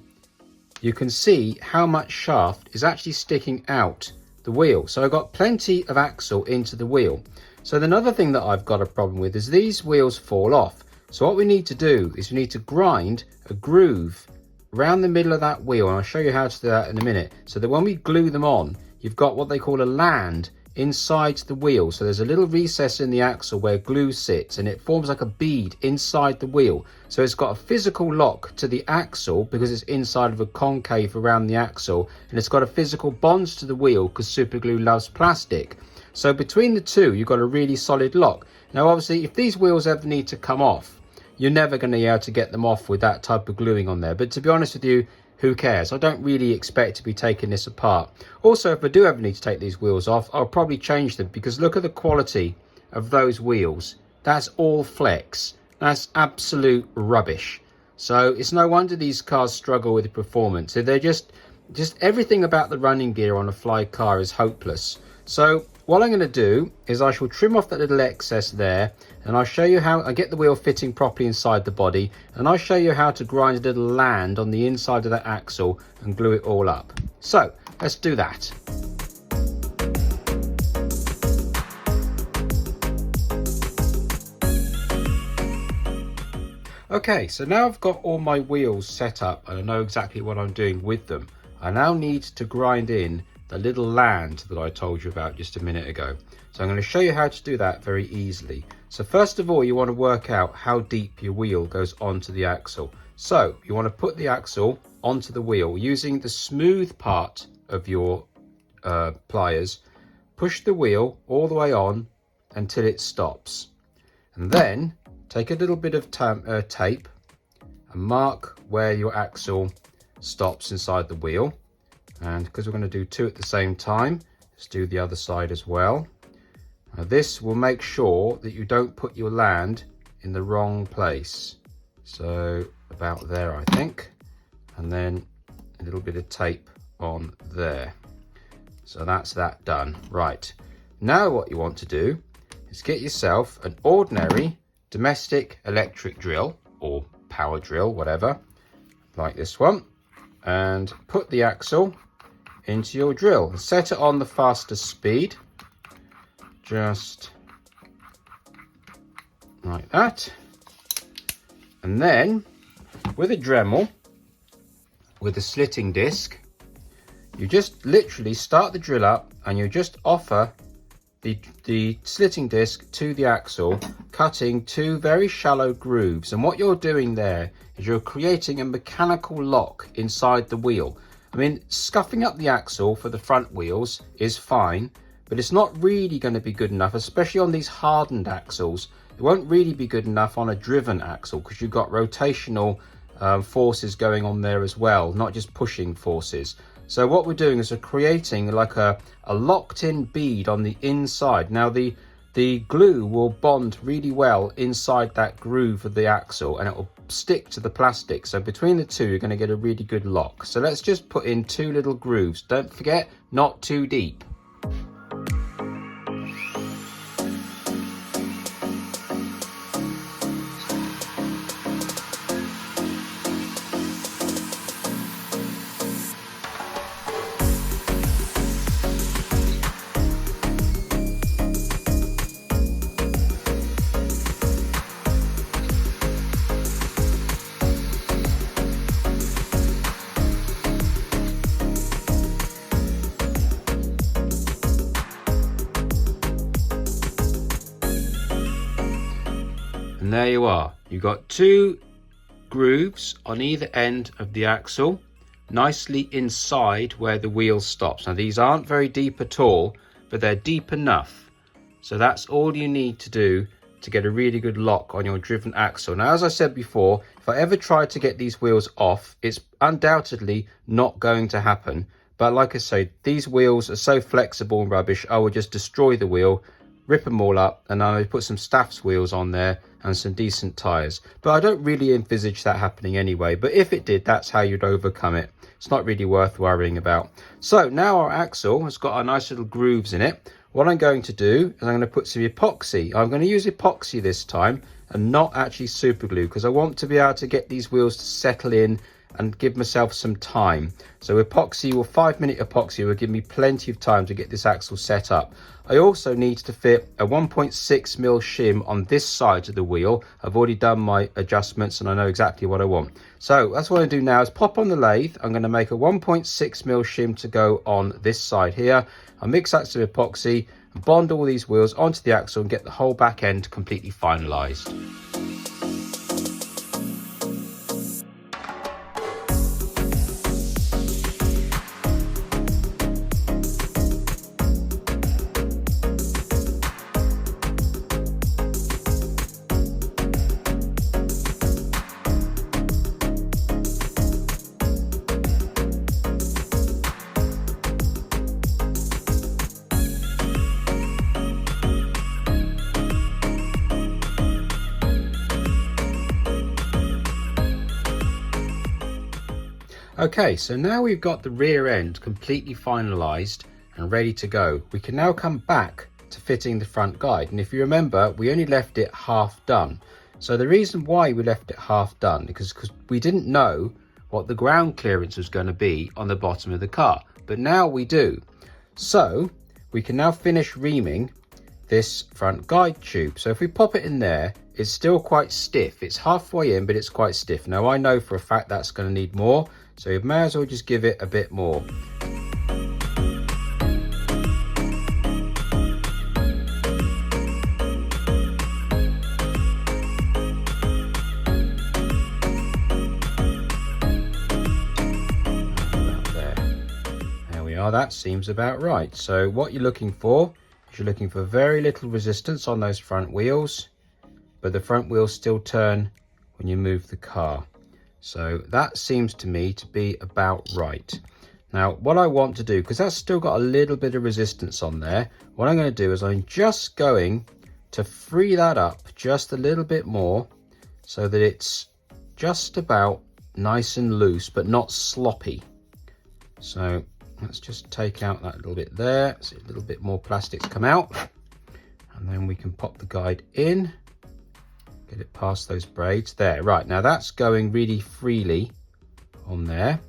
S1: you can see how much shaft is actually sticking out the wheel. So I've got plenty of axle into the wheel. So another thing that I've got a problem with is these wheels fall off. So what we need to do is we need to grind a groove around the middle of that wheel, and I'll show you how to do that in a minute, so that when we glue them on, you've got what they call a land inside the wheel. So there's a little recess in the axle where glue sits, and it forms like a bead inside the wheel. So it's got a physical lock to the axle because it's inside of a concave around the axle, and it's got a physical bonds to the wheel because super glue loves plastic. So between the two, you've got a really solid lock. Now obviously, if these wheels ever need to come off, you're never going to be able to get them off with that type of gluing on there. But to be honest with you, who cares? I don't really expect to be taking this apart. Also, if I do ever need to take these wheels off, I'll probably change them, because look at the quality of those wheels. That's all flex. That's absolute rubbish. So it's no wonder these cars struggle with the performance. They're just everything about the running gear on a Fly car is hopeless. So what I'm going to do is I shall trim off that little excess there, and I'll show you how I get the wheel fitting properly inside the body, and I'll show you how to grind a little land on the inside of that axle and glue it all up. So let's do that. Okay, so now I've got all my wheels set up and I know exactly what I'm doing with them. I now need to grind in the little land that I told you about just a minute ago. So I'm going to show you how to do that very easily. So first of all, you want to work out how deep your wheel goes onto the axle. So you want to put the axle onto the wheel using the smooth part of your pliers. Push the wheel all the way on until it stops, and then take a little bit of tape and mark where your axle stops inside the wheel. And because we're going to do two at the same time, let's do the other side as well. Now this will make sure that you don't put your land in the wrong place. So about there, I think. And then a little bit of tape on there. So that's that done. Right. Now what you want to do is get yourself an ordinary domestic electric drill or power drill, whatever, like this one, and put the axle into your drill and set it on the fastest speed, just like that. And then with a Dremel, with a slitting disc, you just literally start the drill up and you just offer the slitting disc to the axle, cutting two very shallow grooves. And what you're doing there is you're creating a mechanical lock inside the wheel. I mean, scuffing up the axle for the front wheels is fine, but it's not really going to be good enough, especially on these hardened axles. It won't really be good enough on a driven axle because you've got rotational forces going on there as well, not just pushing forces. So what we're doing is we're creating like a locked in bead on the inside. Now the the glue will bond really well inside that groove of the axle and it will stick to the plastic. So between the two, you're going to get a really good lock. So let's just put in 2 little grooves. Don't forget, not too deep. And there you are. You've got 2 grooves on either end of the axle, nicely inside where the wheel stops. Now these aren't very deep at all, but they're deep enough. So that's all you need to do to get a really good lock on your driven axle. Now, as I said before, if I ever try to get these wheels off, it's undoubtedly not going to happen. But like I say, these wheels are so flexible and rubbish, I would just destroy the wheel, rip them all up, and I would put some Staff's wheels on there and some decent tires. But I don't really envisage that happening anyway. But if it did, that's how you'd overcome it. It's not really worth worrying about. So now our axle has got our nice little grooves in it. What I'm going to do is I'm going to put some epoxy. I'm going to use epoxy this time and not actually super glue, because I want to be able to get these wheels to settle in and give myself some time. So epoxy, or 5-minute epoxy, will give me plenty of time to get this axle set up. I also need to fit a 1.6mm shim on this side of the wheel. I've already done my adjustments and I know exactly what I want. So that's what I do now is pop on the lathe. I'm going to make a 1.6mm shim to go on this side here. I'll mix that to epoxy and bond all these wheels onto the axle and get the whole back end completely finalized. Okay, so now we've got the rear end completely finalized and ready to go. We can now come back to fitting the front guide. And if you remember, we only left it half done. So the reason why we left it half done is because we didn't know what the ground clearance was going to be on the bottom of the car. But now we do. So we can now finish reaming this front guide tube. So if we pop it in there, it's still quite stiff. It's halfway in, but it's quite stiff. Now I know for a fact that's going to need more. So you may as well just give it a bit more. There we are, that seems about right. So what you're looking for is you're looking for very little resistance on those front wheels, but the front wheels still turn when you move the car. So that seems to me to be about right. Now what I want to do, because that's still got a little bit of resistance on there, what I'm going to do is I'm just going to free that up just a little bit more so that it's just about nice and loose but not sloppy. So let's just take out that little bit there, so a little bit more plastic's come out, and then we can pop the guide in. Get it past those braids there. Right, now that's going really freely on there.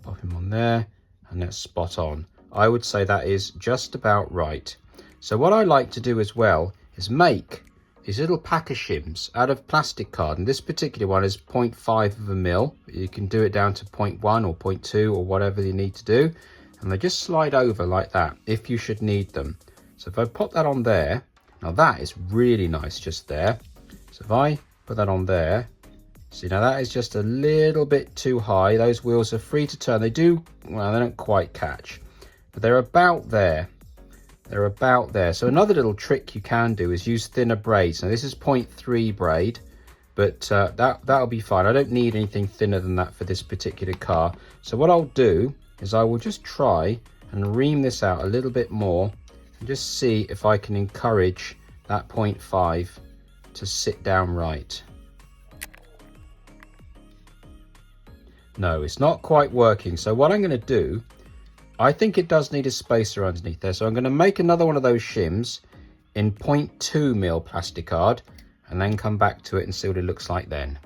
S1: Pop him on there, and that's spot on. I would say that is just about right. So what I like to do as well is make these little pack of shims out of plastic card, and this particular one is 0.5mm. You can do it down to 0.1 or 0.2 or whatever you need to do, and they just slide over like that if you should need them. So if I pop that on there, now that is really nice just there. So if I put that on there, see, now that is just a little bit too high. Those wheels are free to turn. They do, well, they don't quite catch, but they're about there. They're about there. So another little trick you can do is use thinner braids. Now this is 0.3 braid, but that'll be fine. I don't need anything thinner than that for this particular car. So what I'll do is I will just try and ream this out a little bit more and just see if I can encourage that 0.5 to sit down right. No, it's not quite working. So what I'm going to do, I think it does need a spacer underneath there. So I'm going to make another one of those shims in 0.2 mil plastic card and then come back to it and see what it looks like then.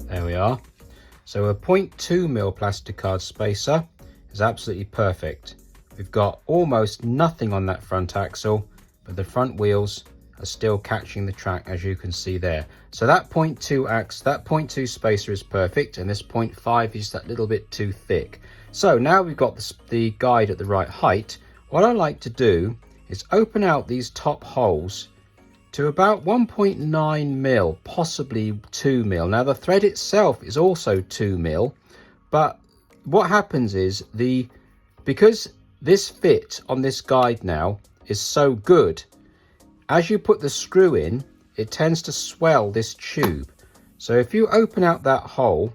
S1: There we are. So a 0.2 mil plastic card spacer is absolutely perfect. We've got almost nothing on that front axle, but the front wheels are still catching the track, as you can see there. So that 0.2 spacer is perfect, and this 0.5 is that little bit too thick. So now we've got the guide at the right height. What I like to do is open out these top holes to about 1.9 mil, possibly 2 mil. Now the thread itself is also 2 mil, but what happens is because this fit on this guide now is so good, as you put the screw in, it tends to swell this tube. So if you open out that hole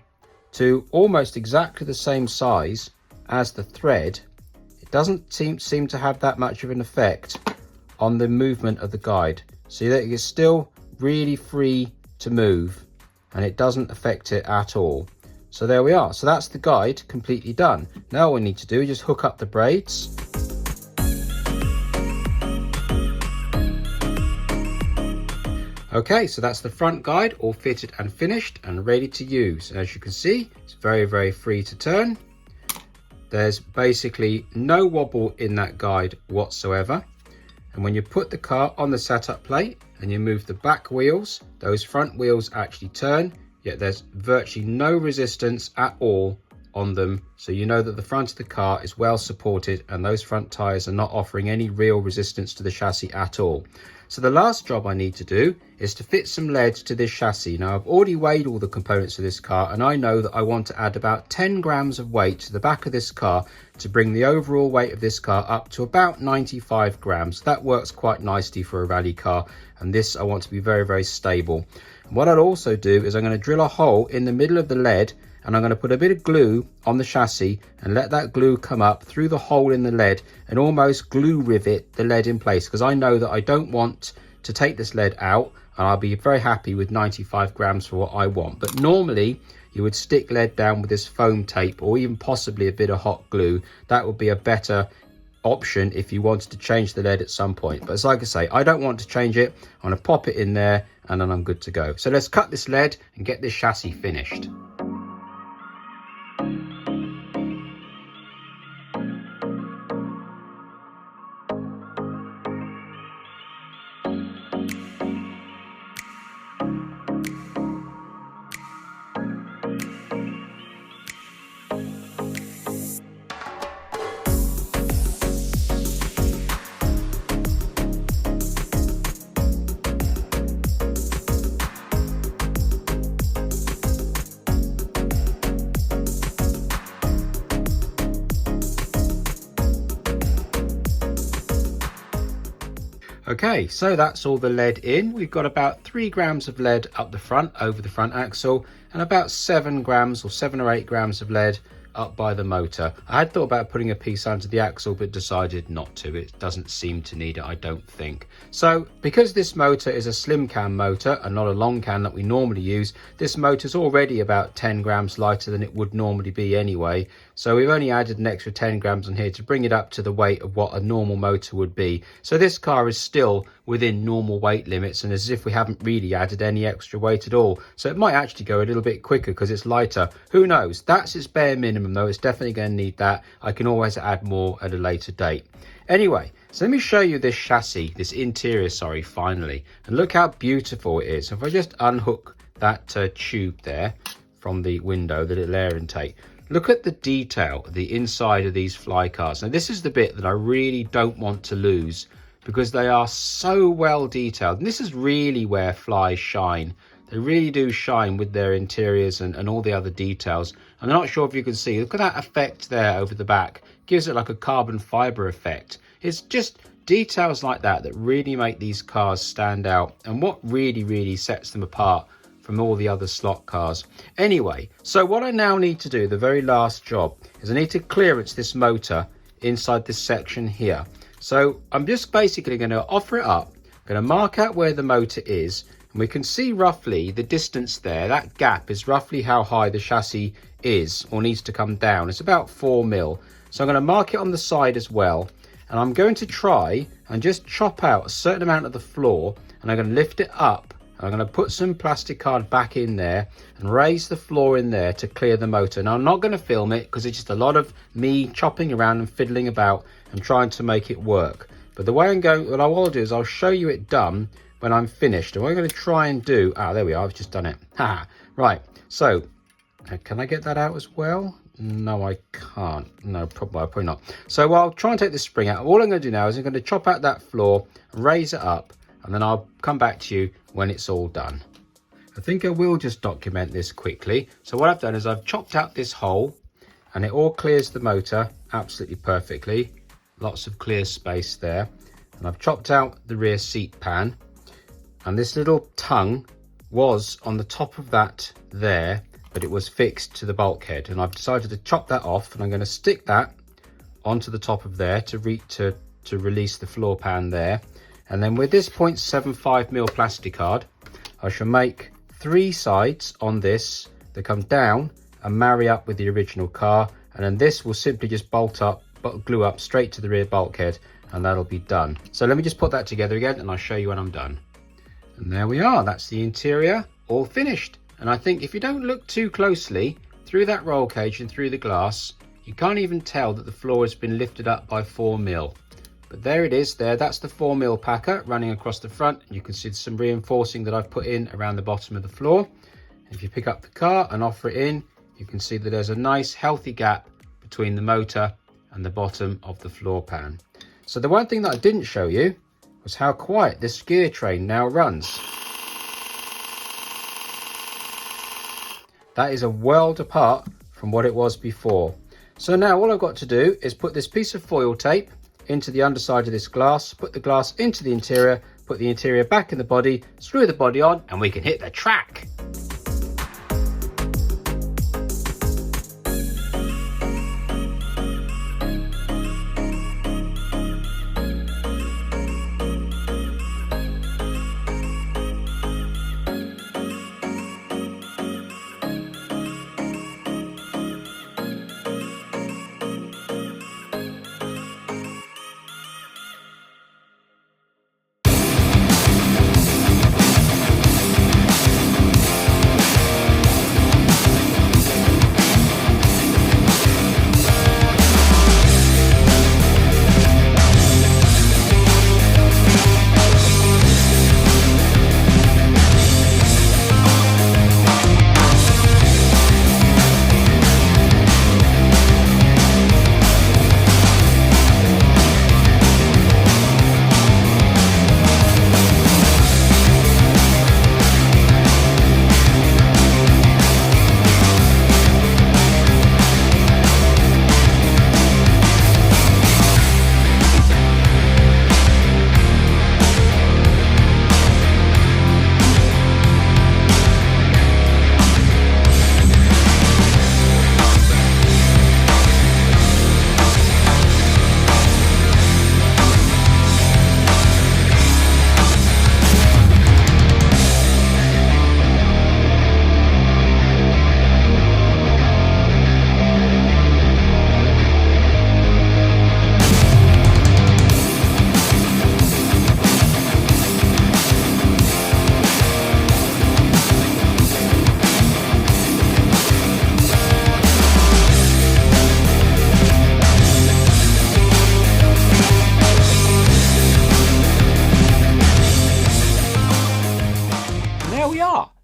S1: to almost exactly the same size as the thread, it doesn't seem to have that much of an effect on the movement of the guide. See that it's still really free to move and it doesn't affect it at all. So there we are. So that's the guide completely done. Now all we need to do is just hook up the braids. Okay, so that's the front guide all fitted and finished and ready to use. And as you can see, it's very, very free to turn. There's basically no wobble in that guide whatsoever. And when you put the car on the setup plate and you move the back wheels, those front wheels actually turn, yet there's virtually no resistance at all on them. So you know that the front of the car is well supported and those front tyres are not offering any real resistance to the chassis at all. So the last job I need to do is to fit some leads to this chassis. Now I've already weighed all the components of this car and I know that I want to add about 10 grams of weight to the back of this car to bring the overall weight of this car up to about 95 grams. That works quite nicely for a rally car, and this I want to be very, very stable. And what I'll also do is I'm going to drill a hole in the middle of the lead and I'm going to put a bit of glue on the chassis and let that glue come up through the hole in the lead and almost glue rivet the lead in place, because I know that I don't want to take this lead out and I'll be very happy with 95 grams for what I want. But normally you would stick lead down with this foam tape or even possibly a bit of hot glue. That would be a better option if you wanted to change the lead at some point. But as like I say, I don't want to change it. I'm going to pop it in there and then I'm good to go. So let's cut this lead and get this chassis finished. Okay, so that's all the lead in. We've got about 3 grams of lead up the front over the front axle and about 7 grams or 7 or 8 grams of lead up by the motor. I had thought about putting a piece under the axle but decided not to. It doesn't seem to need it, I don't think. So because this motor is a slim can motor and not a long can that we normally use, this motor is already about 10 grams lighter than it would normally be anyway. So we've only added an extra 10 grams on here to bring it up to the weight of what a normal motor would be. So this car is still within normal weight limits and as if we haven't really added any extra weight at all. So it might actually go a little bit quicker because it's lighter. Who knows? That's its bare minimum though. It's definitely going to need that. I can always add more at a later date. Anyway, so let me show you this chassis, this interior, finally. And look how beautiful it is. If I just unhook that tube there from the window, the little air intake, look at the detail of the inside of these Fly cars. Now this is the bit that I really don't want to lose because they are so well detailed. And this is really where Fly shine. They really do shine with their interiors and all the other details. I'm not sure if you can see, look at that effect there over the back. Gives it like a carbon fiber effect. It's just details like that that really make these cars stand out, and what really sets them apart from all the other slot cars. Anyway, so what I now need to do, the very last job, is I need to clearance this motor inside this section here. So I'm just basically going to offer it up, going to mark out where the motor is, and we can see roughly the distance there. That gap is roughly how high the chassis is or needs to come down. It's about 4 mil. So I'm going to mark it on the side as well, and I'm going to try and just chop out a certain amount of the floor, and I'm going to lift it up. I'm going to put some plastic card back in there and raise the floor in there to clear the motor. Now I'm not going to film it because it's just a lot of me chopping around and fiddling about and trying to make it work. But the way I'm going, what I will do is I'll show you it done when I'm finished. And what I'm going to try and do, there we are, I've just done it. Right, so can I get that out as well? No, I can't. No, probably not. So I'll try and take the spring out. All I'm going to do now is I'm going to chop out that floor, raise it up, and then I'll come back to you when it's all done. I think I will just document this quickly. So what I've done is I've chopped out this hole, and it all clears the motor absolutely perfectly. Lots of clear space there. And I've chopped out the rear seat pan, and this little tongue was on the top of that there, but it was fixed to the bulkhead, and I've decided to chop that off, and I'm going to stick that onto the top of there to release the floor pan there. And then with this 0.75 mil plastic card, I shall make 3 sides on this that come down and marry up with the original car, and then this will simply just glue up straight to the rear bulkhead, and that'll be done. So let me just put that together again, and I'll show you when I'm done. And there we are, that's the interior all finished. And I think if you don't look too closely through that roll cage and through the glass, you can't even tell that the floor has been lifted up by 4 mil. But there it is there, that's the 4 mil packer running across the front. You can see some reinforcing that I've put in around the bottom of the floor. If you pick up the car and offer it in, you can see that there's a nice healthy gap between the motor and the bottom of the floor pan. So the one thing that I didn't show you was how quiet this gear train now runs. That is a world apart from what it was before. So now all I've got to do is put this piece of foil tape into the underside of this glass, put the glass into the interior, put the interior back in the body, screw the body on, and we can hit the track.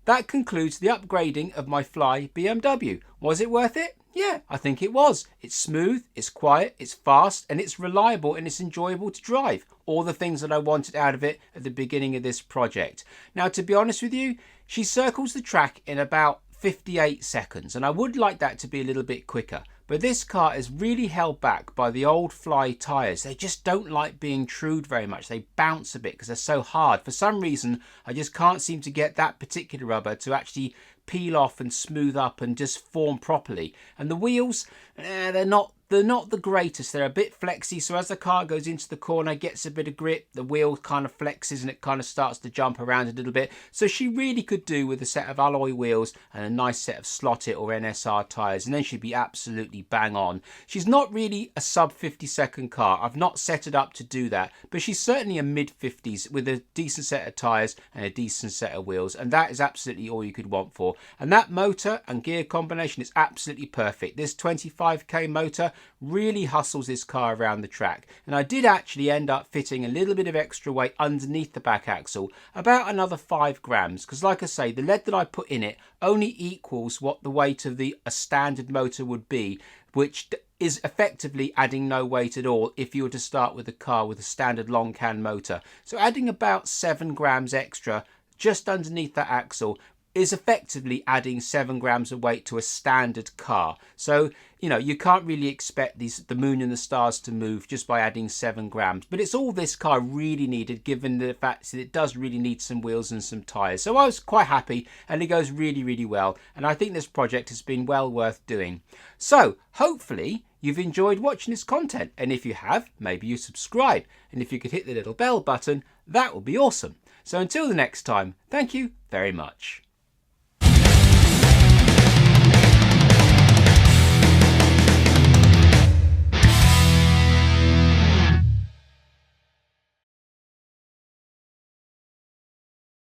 S1: That concludes the upgrading of my Fly BMW. Was it worth it? Yeah, I think it was. It's smooth, it's quiet, it's fast, and it's reliable, and it's enjoyable to drive. All the things that I wanted out of it at the beginning of this project. Now, to be honest with you, she circles the track in about 58 seconds, and I would like that to be a little bit quicker. but this car is really held back by the old Fly tyres. They just don't like being trued very much. They bounce a bit because they're so hard. For some reason, I just can't seem to get that particular rubber to actually peel off and smooth up and just form properly. And the wheels, they're not the greatest. They're a bit flexy, so as the car goes into the corner, gets a bit of grip, the wheel kind of flexes and it kind of starts to jump around a little bit. So she really could do with a set of alloy wheels and a nice set of slotted or NSR tyres, and then she'd be absolutely bang on. She's not really a sub 50-second car. I've not set it up to do that, but she's certainly a mid 50s with a decent set of tyres and a decent set of wheels, and that is absolutely all you could want for. And that motor and gear combination is absolutely perfect. This 25k motor really hustles this car around the track, and I did actually end up fitting a little bit of extra weight underneath the back axle, about another 5 grams, because like I say, the lead that I put in it only equals what the weight of a standard motor would be, which is effectively adding no weight at all if you were to start with a car with a standard long can motor. So adding about 7 grams extra just underneath that axle is effectively adding 7 grams of weight to a standard car. So, you know, you can't really expect the moon and the stars to move just by adding 7 grams. But it's all this car really needed, given the fact that it does really need some wheels and some tyres. So I was quite happy, and it goes really, really well. And I think this project has been well worth doing. So hopefully you've enjoyed watching this content. And if you have, maybe you subscribe. And if you could hit the little bell button, that would be awesome. So until the next time, thank you very much.